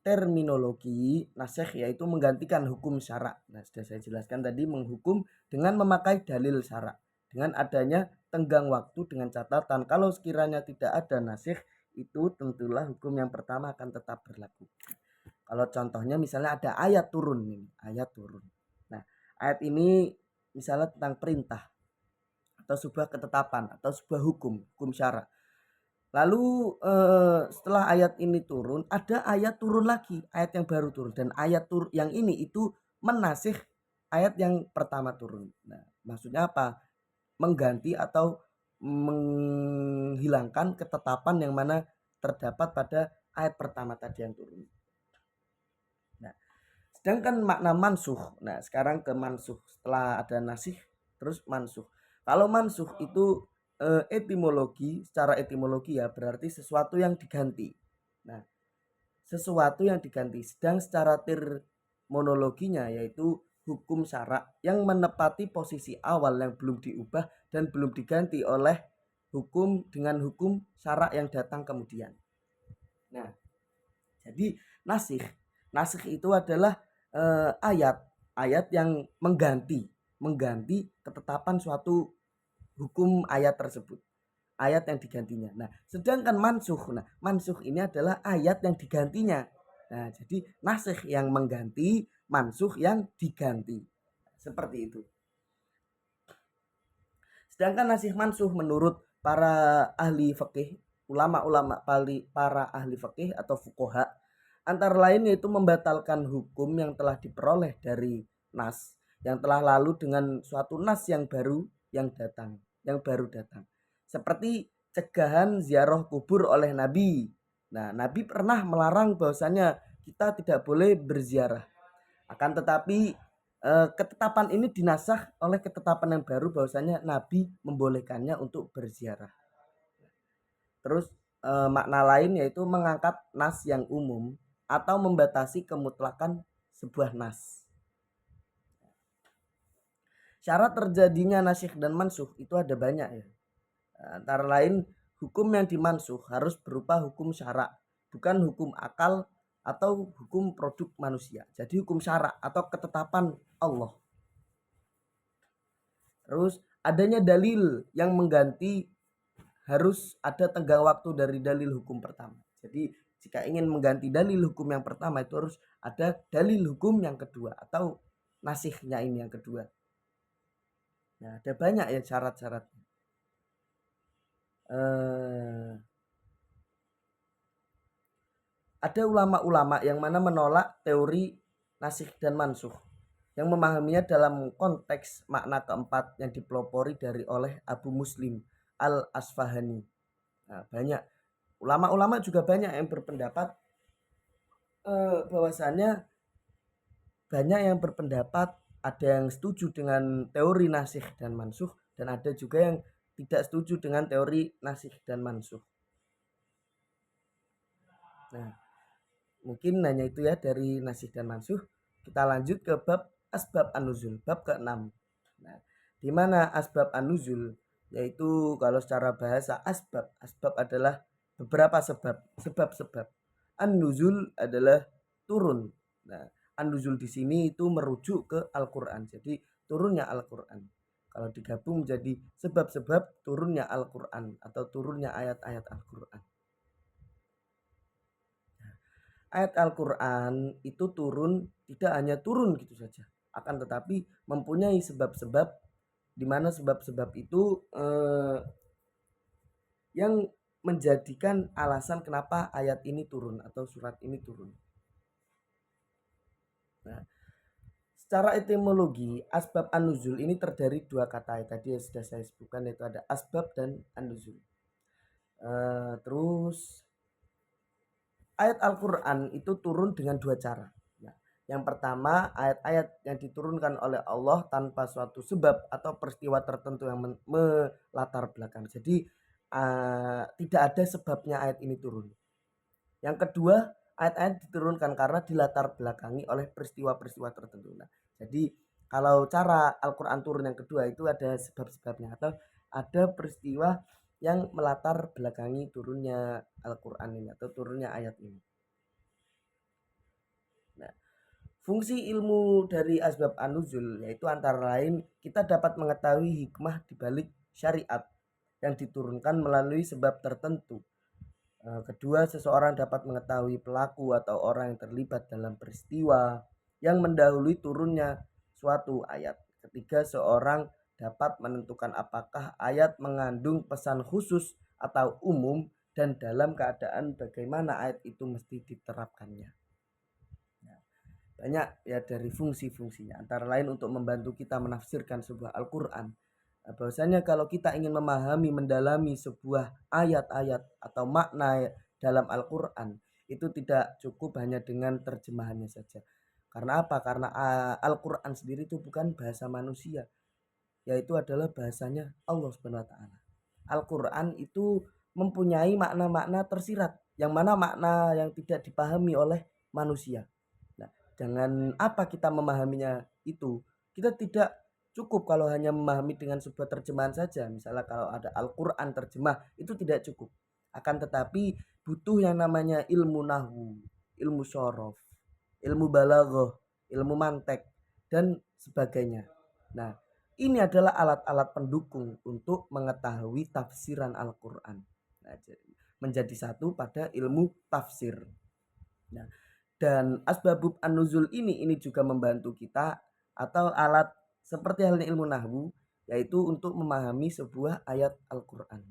terminologi nasikh yaitu menggantikan hukum syarak. Nah, sudah saya jelaskan tadi, menghukum dengan memakai dalil syarak. Dengan adanya tenggang waktu dengan catatan kalau sekiranya tidak ada nasikh itu tentulah hukum yang pertama akan tetap berlaku. Kalau contohnya misalnya ada ayat turun nih, ayat turun. Nah, ayat ini misalnya tentang perintah atau sebuah ketetapan atau sebuah hukum syarak. Lalu setelah ayat ini turun, ada ayat turun lagi, ayat yang baru turun, dan ayat yang ini itu menasih ayat yang pertama turun. Nah, maksudnya apa? Mengganti atau menghilangkan ketetapan yang mana terdapat pada ayat pertama tadi yang turun. Nah, sedangkan makna mansukh. Nah, sekarang ke mansukh. Setelah ada nasih, terus mansukh. Kalau mansukh itu secara etimologi ya berarti sesuatu yang diganti. Nah, sesuatu yang diganti. Sedang secara terminologinya yaitu hukum syarak yang menepati posisi awal yang belum diubah dan belum diganti oleh hukum dengan hukum syarak yang datang kemudian. Nah, jadi nasikh itu adalah ayat yang mengganti ketetapan suatu hukum ayat tersebut, ayat yang digantinya. Nah, sedangkan mansukh ini adalah ayat yang digantinya. Nah, jadi nasikh yang mengganti, mansukh yang diganti. Seperti itu. Sedangkan nasikh mansukh menurut para ahli fikih, ulama-ulama para ahli fikih atau fuqaha, antara lain yaitu membatalkan hukum yang telah diperoleh dari nas yang telah lalu dengan suatu nas yang baru datang. Seperti cegahan ziarah kubur oleh Nabi. Nah, Nabi pernah melarang bahwasanya kita tidak boleh berziarah. Akan tetapi ketetapan ini dinasakh oleh ketetapan yang baru bahwasanya Nabi membolehkannya untuk berziarah. Terus makna lain yaitu mengangkat nas yang umum atau membatasi kemutlakan sebuah nas. Syarat terjadinya nasikh dan mansukh itu ada banyak ya. Antara lain hukum yang dimansukh harus berupa hukum syarak, bukan hukum akal atau hukum produk manusia. Jadi hukum syarak atau ketetapan Allah. Terus adanya dalil yang mengganti harus ada tenggang waktu dari dalil hukum pertama. Jadi jika ingin mengganti dalil hukum yang pertama itu harus ada dalil hukum yang kedua atau nasikhnya ini yang kedua. Nah, ada banyak ya syarat-syaratnya. Ada ulama-ulama yang mana menolak teori nasikh dan mansukh, yang memahaminya dalam konteks makna keempat yang dipelopori dari oleh Abu Muslim Al-Asfahani. Nah, banyak ulama-ulama juga banyak yang berpendapat bahwasannya banyak yang berpendapat ada yang setuju dengan teori nasikh dan mansukh dan ada juga yang tidak setuju dengan teori nasikh dan mansukh. Nah, mungkin hanya itu ya dari nasikh dan mansukh. Kita lanjut ke bab asbab an-nuzul, bab ke-6. Nah, di mana asbab an-nuzul yaitu kalau secara bahasa asbab adalah beberapa sebab. An-nuzul adalah turun. Nah, an-nuzul di sini itu merujuk ke Al-Qur'an. Jadi turunnya Al-Qur'an. Kalau digabung menjadi sebab-sebab turunnya Al-Qur'an atau turunnya ayat-ayat Al-Qur'an. Ayat Al-Qur'an itu turun tidak hanya turun gitu saja, akan tetapi mempunyai sebab-sebab di mana sebab-sebab itu yang menjadikan alasan kenapa ayat ini turun atau surat ini turun. Nah, secara etimologi asbab an-nuzul ini terdiri dua kata tadi yang sudah saya sebutkan, yaitu ada asbab dan an-nuzul. Terus ayat Al-Quran itu turun dengan dua cara. Nah, yang pertama ayat-ayat yang diturunkan oleh Allah tanpa suatu sebab atau peristiwa tertentu yang melatar belakang. Jadi tidak ada sebabnya ayat ini turun. Yang kedua ayat-ayat diturunkan karena dilatar belakangi oleh peristiwa-peristiwa tertentu. Nah, jadi kalau cara Al-Quran turun yang kedua itu ada sebab-sebabnya atau ada peristiwa yang melatar belakangi turunnya Al-Quran ini atau turunnya ayat ini. Nah, fungsi ilmu dari asbab an-nuzul yaitu antara lain kita dapat mengetahui hikmah di balik syariat yang diturunkan melalui sebab tertentu. Kedua, seseorang dapat mengetahui pelaku atau orang yang terlibat dalam peristiwa yang mendahului turunnya suatu ayat. Ketiga, seorang dapat menentukan apakah ayat mengandung pesan khusus atau umum dan dalam keadaan bagaimana ayat itu mesti diterapkannya. Banyak ya dari fungsi-fungsinya, antara lain untuk membantu kita menafsirkan sebuah Al-Quran. Bahwasanya kalau kita ingin memahami, mendalami sebuah ayat-ayat atau makna dalam Al-Quran, itu tidak cukup hanya dengan terjemahannya saja. Karena apa? Karena Al-Quran sendiri itu bukan bahasa manusia, yaitu adalah bahasanya Allah Subhanahu wa taala. Al-Quran itu mempunyai makna-makna tersirat, yang mana makna yang tidak dipahami oleh manusia. Nah, dengan apa kita memahaminya itu? Kita tidak cukup kalau hanya memahami dengan sebuah terjemahan saja. Misalnya kalau ada Al-Quran terjemah itu tidak cukup. Akan tetapi butuh yang namanya ilmu nahwu, ilmu syorof, ilmu balaghah, ilmu mantek dan sebagainya. Nah, ini adalah alat-alat pendukung untuk mengetahui tafsiran Al-Quran. Nah, menjadi satu pada ilmu tafsir. Nah, dan asbabub an-nuzul ini juga membantu kita atau alat seperti halnya ilmu nahwu, yaitu untuk memahami sebuah ayat Al-Quran.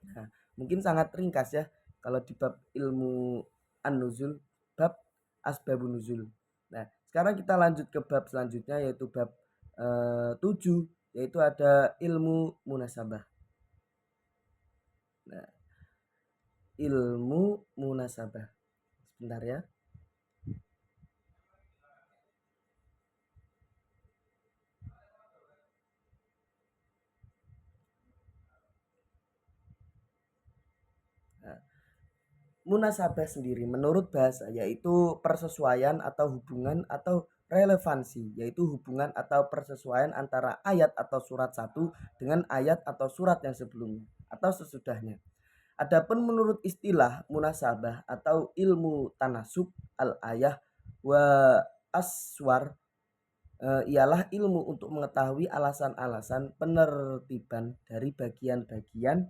Nah, mungkin sangat ringkas ya kalau di bab ilmu an-nuzul, bab asbabun nuzul. Nah, sekarang kita lanjut ke bab selanjutnya yaitu bab 7, yaitu ada ilmu munasabah. Nah, ilmu munasabah. Sebentar ya. Nah, munasabah sendiri menurut bahasa yaitu persesuaian atau hubungan atau relevansi, yaitu hubungan atau persesuaian antara ayat atau surat satu dengan ayat atau surat yang sebelumnya atau sesudahnya. Adapun menurut istilah munasabah atau ilmu tanasub al-ayah wa aswar ialah ilmu untuk mengetahui alasan-alasan penertiban dari bagian-bagian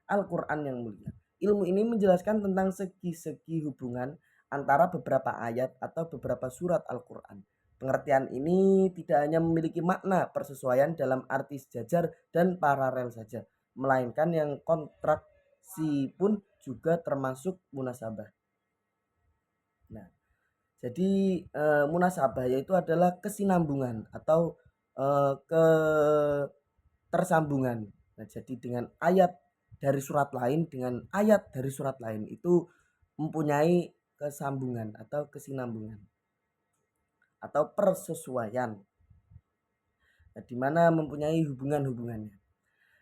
Al-Quran yang mulia. Ilmu ini menjelaskan tentang segi-segi hubungan antara beberapa ayat atau beberapa surat Al-Quran. Pengertian ini tidak hanya memiliki makna persesuaian dalam arti sejajar dan paralel saja, melainkan yang kontraksi pun juga termasuk munasabah. Nah, Jadi munasabah yaitu adalah kesinambungan atau ketersambungan. Nah, jadi dengan ayat dari surat lain dengan ayat dari surat lain itu mempunyai kesambungan atau kesinambungan atau persesuaian. Nah, di mana mempunyai hubungan-hubungannya.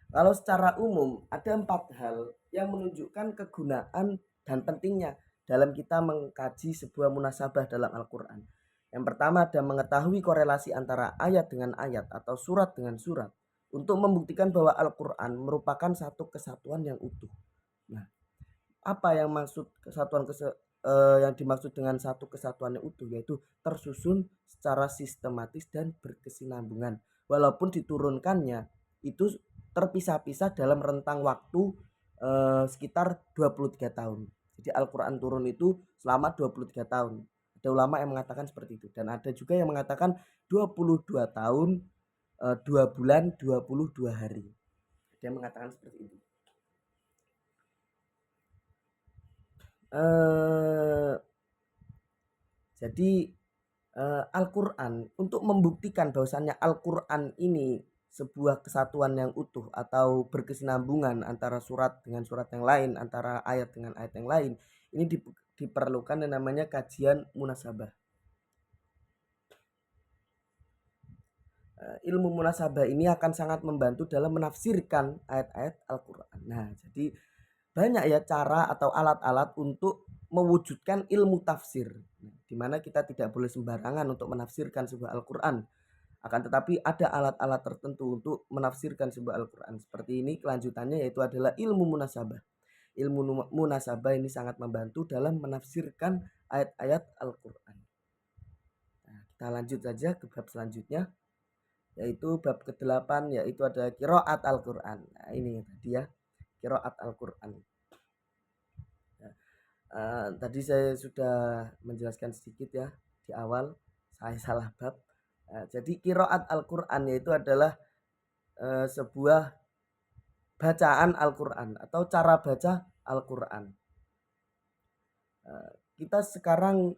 Kalau secara umum ada 4 hal yang menunjukkan kegunaan dan pentingnya dalam kita mengkaji sebuah munasabah dalam Al-Quran. Yang pertama ada mengetahui korelasi antara ayat dengan ayat atau surat dengan surat untuk membuktikan bahwa Al-Quran merupakan satu kesatuan yang utuh. Nah, apa yang maksud yang dimaksud dengan satu kesatuan yang utuh, yaitu tersusun secara sistematis dan berkesinambungan, walaupun diturunkannya itu terpisah-pisah dalam rentang waktu sekitar 23 tahun. Jadi Al-Quran turun itu selama 23 tahun. Ada ulama yang mengatakan seperti itu, dan ada juga yang mengatakan 22 tahun 2 bulan 22 hari. Ada yang mengatakan seperti itu. Jadi Al-Quran untuk membuktikan bahwasannya Al-Quran ini sebuah kesatuan yang utuh atau berkesinambungan antara surat dengan surat yang lain, antara ayat dengan ayat yang lain, ini diperlukan yang namanya kajian munasabah. Ilmu munasabah ini akan sangat membantu dalam menafsirkan ayat-ayat Al-Quran. Nah, jadi banyak ya cara atau alat-alat untuk mewujudkan ilmu tafsir, di mana kita tidak boleh sembarangan untuk menafsirkan sebuah Al-Quran. Akan tetapi ada alat-alat tertentu untuk menafsirkan sebuah Al-Quran. Seperti ini kelanjutannya, yaitu adalah ilmu munasabah. Ilmu munasabah ini sangat membantu dalam menafsirkan ayat-ayat Al-Quran. Nah, kita lanjut saja ke bab selanjutnya, yaitu bab ke-8, yaitu ada qiraat Al-Quran. Nah, ini tadi ya, qiraat Al-Quran. Tadi saya sudah menjelaskan sedikit ya di awal, saya salah bab. Jadi qiraat Al-Quran yaitu adalah sebuah bacaan Al-Quran atau cara baca Al-Quran. Kita sekarang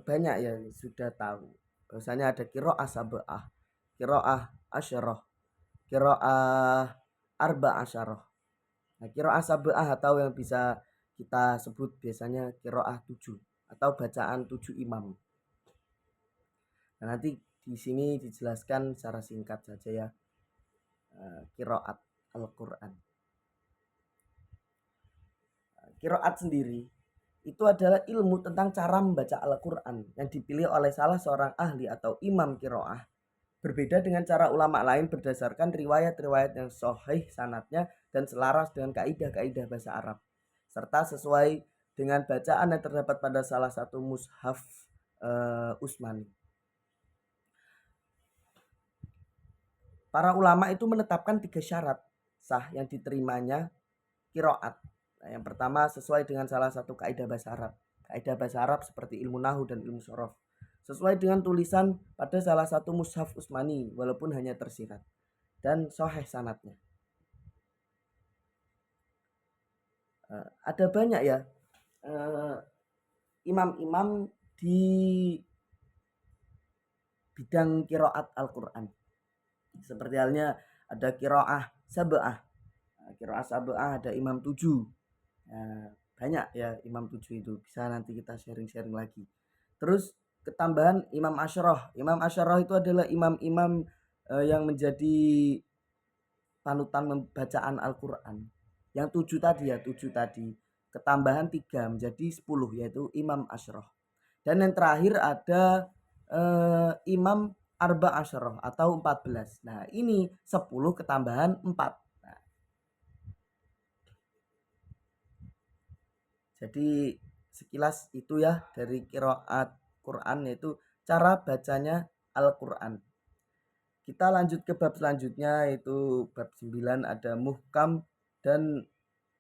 banyak ya sudah tahu bahwasanya ada qiraah sab'ah, qiraah asyarah, qiraah arba asyarah. Nah, qiraah sab'ah atau yang bisa kita sebut biasanya qiraah 7 atau bacaan 7 imam. Nah, nanti di sini dijelaskan secara singkat saja ya qiraat Al-Quran. Qiraat sendiri itu adalah ilmu tentang cara membaca Al-Quran yang dipilih oleh salah seorang ahli atau imam qiraah. Berbeda dengan cara ulama lain berdasarkan riwayat-riwayat yang sahih sanadnya dan selaras dengan kaidah-kaidah bahasa Arab, serta sesuai dengan bacaan yang terdapat pada salah satu mushaf Utsmani. Para ulama itu menetapkan 3 syarat sah yang diterimanya qiraat. Nah, yang pertama sesuai dengan salah satu kaidah bahasa Arab. Kaidah bahasa Arab seperti ilmu nahwu dan ilmu sorof. Sesuai dengan tulisan pada salah satu mushaf Utsmani walaupun hanya tersirat. Dan sahih sanadnya. Ada banyak ya imam-imam di bidang qiraat Al-Quran. Seperti halnya ada qiraah sab'ah. Qiraah sab'ah ada imam 7. Banyak ya imam 7 itu, bisa nanti kita sharing-sharing lagi. Terus ketambahan imam asyarah. Imam asyarah itu adalah imam-imam yang menjadi panutan pembacaan Al-Quran. Yang 7 tadi ya, 7 tadi. Ketambahan 3 menjadi 10, yaitu imam asyarah. Dan yang terakhir ada imam arba asyarah atau 14. Nah, ini 10 ketambahan 4. Nah, jadi sekilas itu ya dari qiraat Quran, yaitu cara bacanya Al-Quran. Kita lanjut ke bab selanjutnya, yaitu bab 9, ada muhkam dan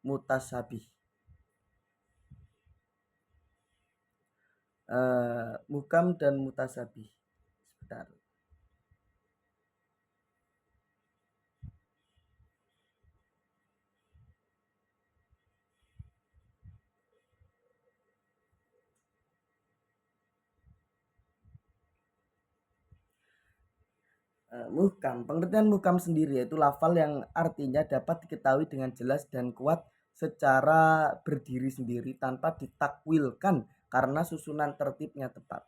mutasabih. Muhkam dan mutasabih. Sebentar. Muhkam, pengertian muhkam sendiri yaitu lafal yang artinya dapat diketahui dengan jelas dan kuat secara berdiri sendiri tanpa ditakwilkan karena susunan tertibnya tepat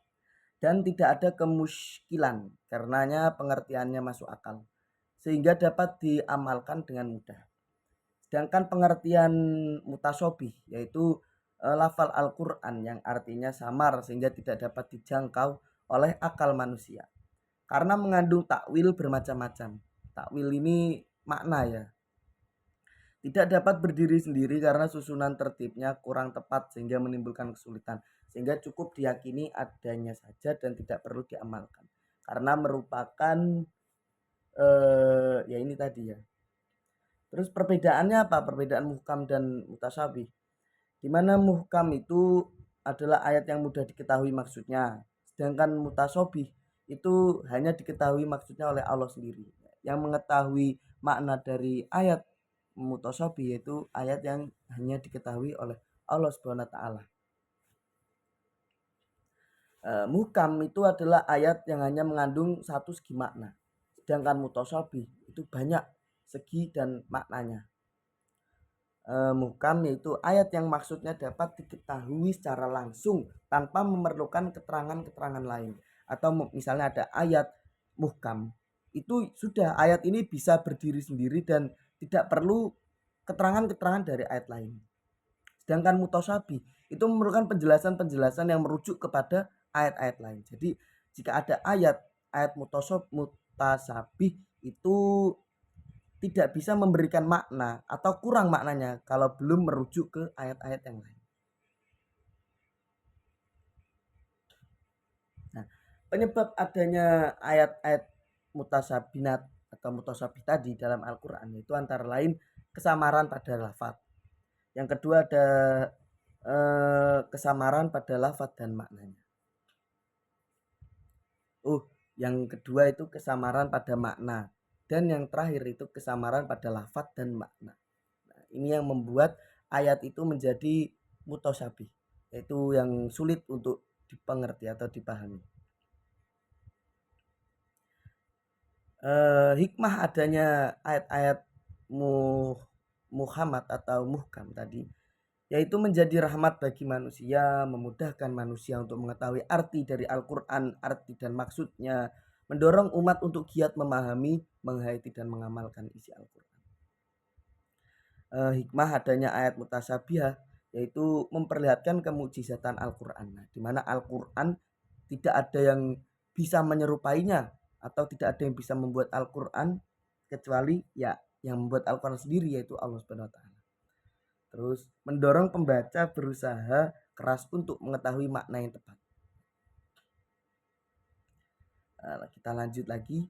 dan tidak ada kemuskilan karenanya pengertiannya masuk akal sehingga dapat diamalkan dengan mudah. Sedangkan pengertian mutasyabih yaitu lafal Al-Qur'an yang artinya samar sehingga tidak dapat dijangkau oleh akal manusia karena mengandung takwil bermacam-macam. Takwil ini makna ya. Tidak dapat berdiri sendiri karena susunan tertibnya kurang tepat sehingga menimbulkan kesulitan. Sehingga cukup diyakini adanya saja dan tidak perlu diamalkan. Karena merupakan ya ini tadi ya. Terus perbedaannya apa? Perbedaan muhkam dan mutasyabih. Di mana muhkam itu adalah ayat yang mudah diketahui maksudnya. Sedangkan mutasyabih itu hanya diketahui maksudnya oleh Allah sendiri. Yang mengetahui makna dari ayat mutasyabih yaitu ayat yang hanya diketahui oleh Allah Subhanahu wa taala. Muhkam itu adalah ayat yang hanya mengandung satu segi makna. Sedangkan mutasyabih itu banyak segi dan maknanya. Muhkam yaitu ayat yang maksudnya dapat diketahui secara langsung tanpa memerlukan keterangan-keterangan lain. Atau misalnya ada ayat muhkam, itu sudah ayat ini bisa berdiri sendiri dan tidak perlu keterangan-keterangan dari ayat lain. Sedangkan mutasyabih itu memerlukan penjelasan-penjelasan yang merujuk kepada ayat-ayat lain. Jadi jika ada ayat mutasabih itu tidak bisa memberikan makna atau kurang maknanya kalau belum merujuk ke ayat-ayat yang lain. Nah, penyebab adanya ayat-ayat mutasabinat atau mutasabih tadi dalam Al-Quran itu antara lain kesamaran pada lafaz. Yang kedua ada kesamaran pada lafaz dan maknanya. Yang kedua itu kesamaran pada makna. Dan yang terakhir itu kesamaran pada lafaz dan makna. Nah, ini yang membuat ayat itu menjadi mutasyabih, yaitu yang sulit untuk dipengerti atau dipahami. Hikmah adanya ayat-ayat Muhammad atau muhkam tadi yaitu menjadi rahmat bagi manusia, memudahkan manusia untuk mengetahui arti dari Al-Quran, arti dan maksudnya, mendorong umat untuk giat memahami, menghayati dan mengamalkan isi Al-Quran. Hikmah adanya ayat mutasyabiah yaitu memperlihatkan kemujizatan Al-Quran, di mana Al-Quran tidak ada yang bisa menyerupainya atau tidak ada yang bisa membuat Al-Quran kecuali ya yang membuat Al-Quran sendiri yaitu Allah Subhanahu wa taala. Terus mendorong pembaca berusaha keras untuk mengetahui makna yang tepat. Nah, kita lanjut lagi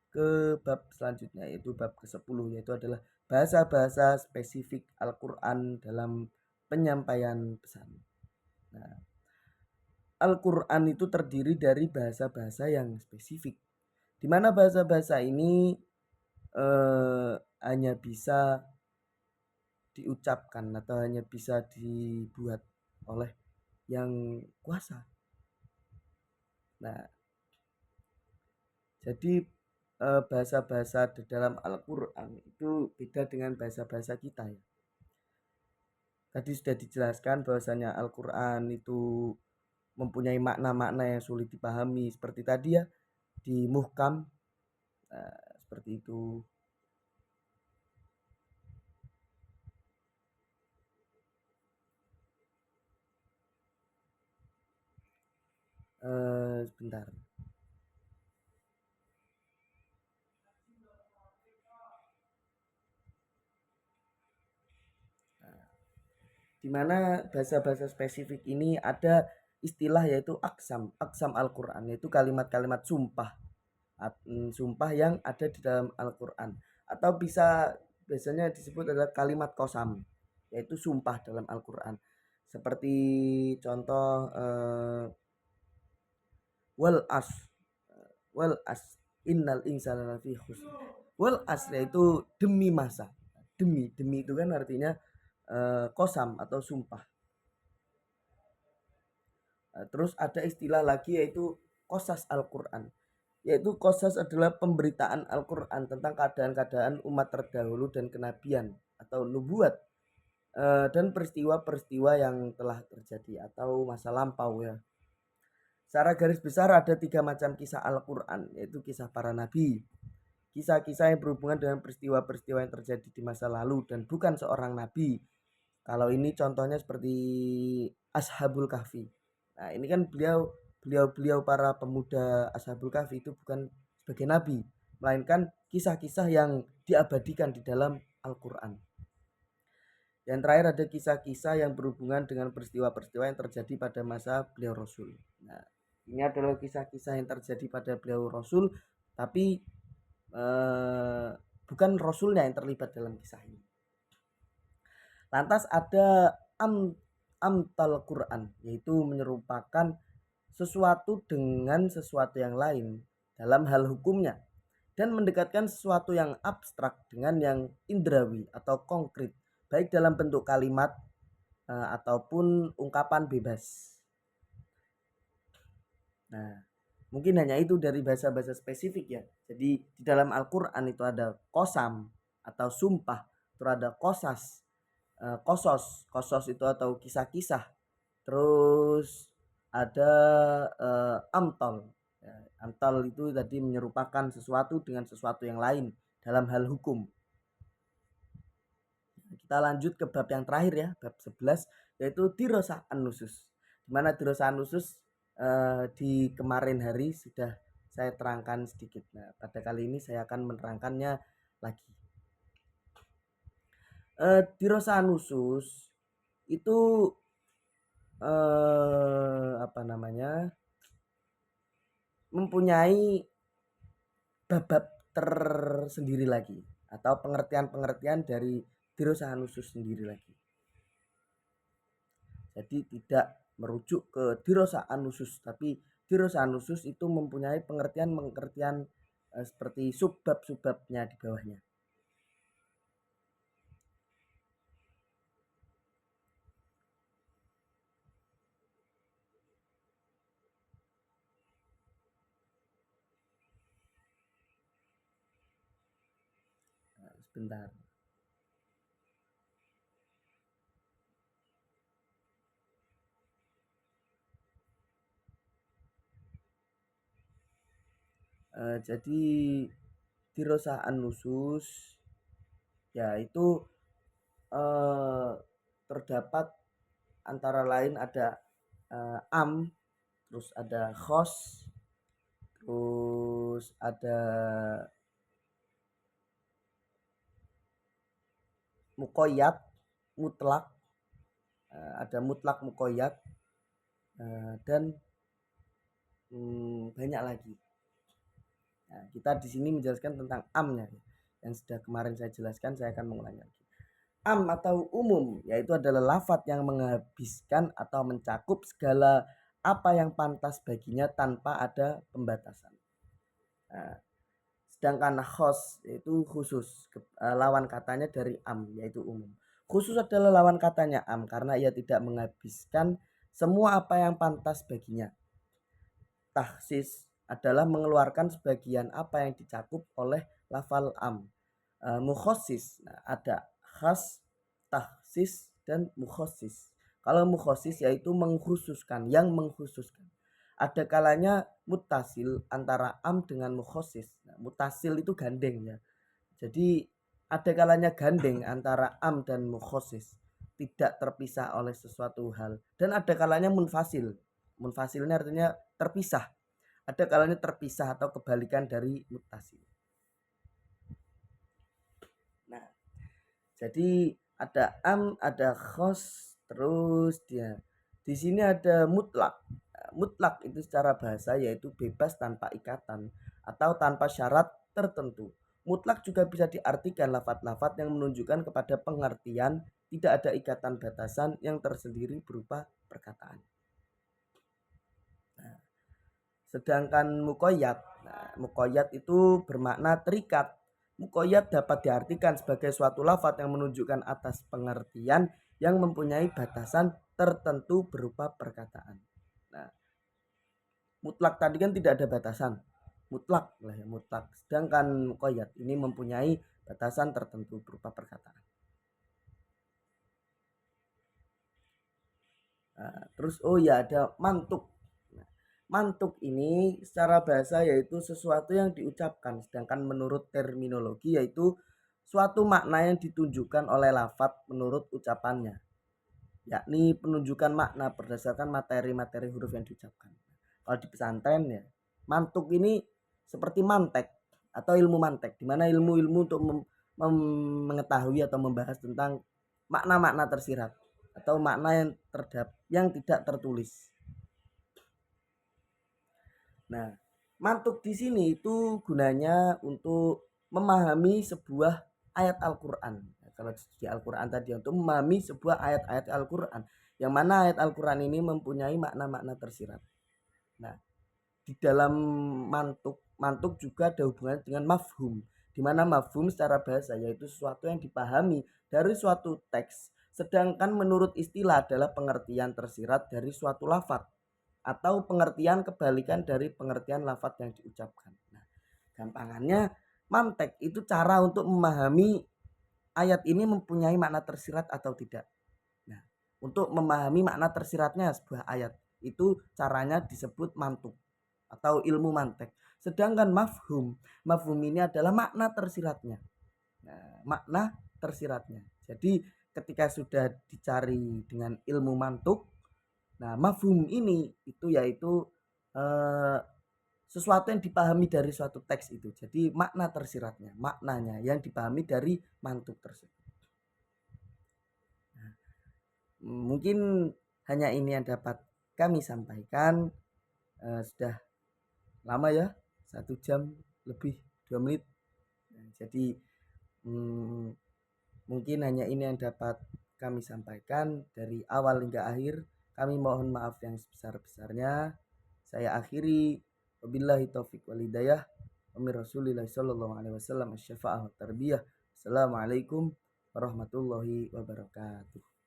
ke bab selanjutnya yaitu bab ke-10 yaitu adalah bahasa-bahasa spesifik Al-Quran dalam penyampaian pesan. Nah, Al-Quran itu terdiri dari bahasa-bahasa yang spesifik, di mana bahasa-bahasa ini hanya bisa diucapkan atau hanya bisa dibuat oleh yang kuasa. Nah, jadi bahasa-bahasa di dalam Al-Quran itu beda dengan bahasa-bahasa kita ya. Tadi sudah dijelaskan bahwasanya Al-Quran itu mempunyai makna-makna yang sulit dipahami seperti tadi ya di muhkam. Nah, seperti itu. Sebentar. Di mana bahasa-bahasa spesifik ini ada istilah yaitu aksam Al-Quran, yaitu kalimat-kalimat sumpah yang ada di dalam Al-Quran, atau biasanya disebut adalah kalimat qasam, yaitu sumpah dalam Al-Quran, seperti contoh wal as innal insana lafi khusr. Wal as yaitu demi masa, demi itu kan artinya qasam atau sumpah. Terus ada istilah lagi yaitu qasas Al-Quran, yaitu qasas adalah pemberitaan Al-Quran tentang keadaan-keadaan umat terdahulu dan kenabian atau nubuat, dan peristiwa-peristiwa yang telah terjadi atau masa lampau ya. Secara garis besar ada 3 macam kisah Al-Quran, yaitu kisah para nabi, kisah-kisah yang berhubungan dengan peristiwa-peristiwa yang terjadi di masa lalu dan bukan seorang nabi. Kalau ini contohnya seperti Ashabul Kahfi. Nah, ini kan beliau para pemuda Ashabul Kahfi itu bukan sebagai nabi, melainkan kisah-kisah yang diabadikan di dalam Al-Quran. Yang terakhir ada kisah-kisah yang berhubungan dengan peristiwa-peristiwa yang terjadi pada masa beliau Rasul. Nah, ini adalah kisah-kisah yang terjadi pada beliau Rasul, tapi bukan Rasulnya yang terlibat dalam kisah ini. Lantas ada amtal Quran, yaitu menyerupakan sesuatu dengan sesuatu yang lain dalam hal hukumnya dan mendekatkan sesuatu yang abstrak dengan yang indrawi atau konkret, baik dalam bentuk kalimat ataupun ungkapan bebas. Nah, mungkin hanya itu dari bahasa-bahasa spesifik ya. Jadi di dalam Al-Quran itu ada kosam atau sumpah, terus ada kosas, kosos itu atau kisah-kisah, terus ada amtal. Ya, amtal itu tadi menyerupakan sesuatu dengan sesuatu yang lain dalam hal hukum. Kita lanjut ke bab yang terakhir ya, bab 11, yaitu dirosah an-nusus. Dimana dirosah an-nusus di kemarin hari sudah saya terangkan sedikit. Nah, pada kali ini saya akan menerangkannya lagi. Dirosah an-nusus itu mempunyai bab-bab tersendiri lagi atau pengertian-pengertian dari dirosah an-nusus sendiri lagi. Jadi tidak merujuk ke dirosah an-nusus, tapi dirosah an-nusus itu mempunyai pengertian-pengertian seperti subbab-subbabnya di bawahnya. Sebentar. Jadi dirosah an-nusus yaitu terdapat antara lain ada am, terus ada khos, terus ada muqayyad, mutlak, ada mutlak muqayyad, dan banyak lagi. Nah, kita di sini menjelaskan tentang amnya yang sudah kemarin saya jelaskan, saya akan mengulangi lagi. Am atau umum yaitu adalah lafadz yang menghabiskan atau mencakup segala apa yang pantas baginya tanpa ada pembatasan. Nah, sedangkan khos yaitu khusus, lawan katanya dari am yaitu umum. Khusus adalah lawan katanya am karena ia tidak menghabiskan semua apa yang pantas baginya. Takhsis adalah mengeluarkan sebagian apa yang dicakup oleh lafal am. Mukhassis, nah, ada khas, takhsis, dan mukhassis. Kalau mukhassis yaitu mengkhususkan, yang mengkhususkan. Ada kalanya mutasil antara am dengan mukhassis. Nah, mutasil itu gandeng ya. Jadi ada kalanya gandeng antara am dan mukhassis, tidak terpisah oleh sesuatu hal. Dan ada kalanya munfasil. Munfasilnya artinya terpisah. Ada kalanya terpisah atau kebalikan dari mutasil. Nah, jadi ada am, ada khos, terus dia di sini ada mutlak. Mutlak itu secara bahasa yaitu bebas tanpa ikatan atau tanpa syarat tertentu. Mutlak juga bisa diartikan lafadz-lafadz yang menunjukkan kepada pengertian, tidak ada ikatan batasan yang tersendiri berupa perkataan. Nah, sedangkan muqayyad, muqayyad itu bermakna terikat. Muqayyad dapat diartikan sebagai suatu lafadz yang menunjukkan atas pengertian yang mempunyai batasan tertentu berupa perkataan. Nah, mutlak tadi kan tidak ada batasan. mutlak lah ya, mutlak. Sedangkan muqayyad ini mempunyai batasan tertentu berupa perkataan. Nah, terus oh ya ada mantuk. Nah, mantuk ini secara bahasa yaitu sesuatu yang diucapkan, sedangkan menurut terminologi yaitu suatu makna yang ditunjukkan oleh lafadz menurut ucapannya, yakni penunjukan makna berdasarkan materi-materi huruf yang diucapkan. Kalau di pesantren ya, mantuk ini seperti mantek atau ilmu mantek, di mana ilmu-ilmu untuk mengetahui atau membahas tentang makna-makna tersirat atau makna yang tidak tertulis. Nah, mantuk di sini itu gunanya untuk memahami sebuah ayat Al-Qur'an. Nah, kalau di Al-Qur'an tadi untuk memahami sebuah ayat-ayat Al-Qur'an, yang mana ayat Al-Qur'an ini mempunyai makna-makna tersirat. Nah, di dalam mantuk juga ada hubungannya dengan mafhum, di mana mafhum secara bahasa yaitu sesuatu yang dipahami dari suatu teks, sedangkan menurut istilah adalah pengertian tersirat dari suatu lafadz atau pengertian kebalikan dari pengertian lafadz yang diucapkan. Nah, gampangannya mantek itu cara untuk memahami ayat ini mempunyai makna tersirat atau tidak. Nah, untuk memahami makna tersiratnya sebuah ayat itu caranya disebut mantuk atau ilmu mantek. Sedangkan mafhum ini adalah makna tersiratnya. Nah, makna tersiratnya. Jadi ketika sudah dicari dengan ilmu mantuk, nah mafhum ini itu yaitu sesuatu yang dipahami dari suatu teks itu. Jadi makna tersiratnya, maknanya yang dipahami dari mantuk tersebut. Nah, mungkin hanya ini yang dapat kami sampaikan. Sudah lama ya, 1 jam lebih 2 menit. Nah, jadi mungkin hanya ini yang dapat kami sampaikan dari awal hingga akhir. Kami mohon maaf yang sebesar-besarnya. Saya akhiri, wabillahi taufik wal hidayah, amir Rasulillah sallallahu alaihi wasallam, asy-syafa'ah wa tarbiyah. Assalamualaikum warahmatullahi wabarakatuh.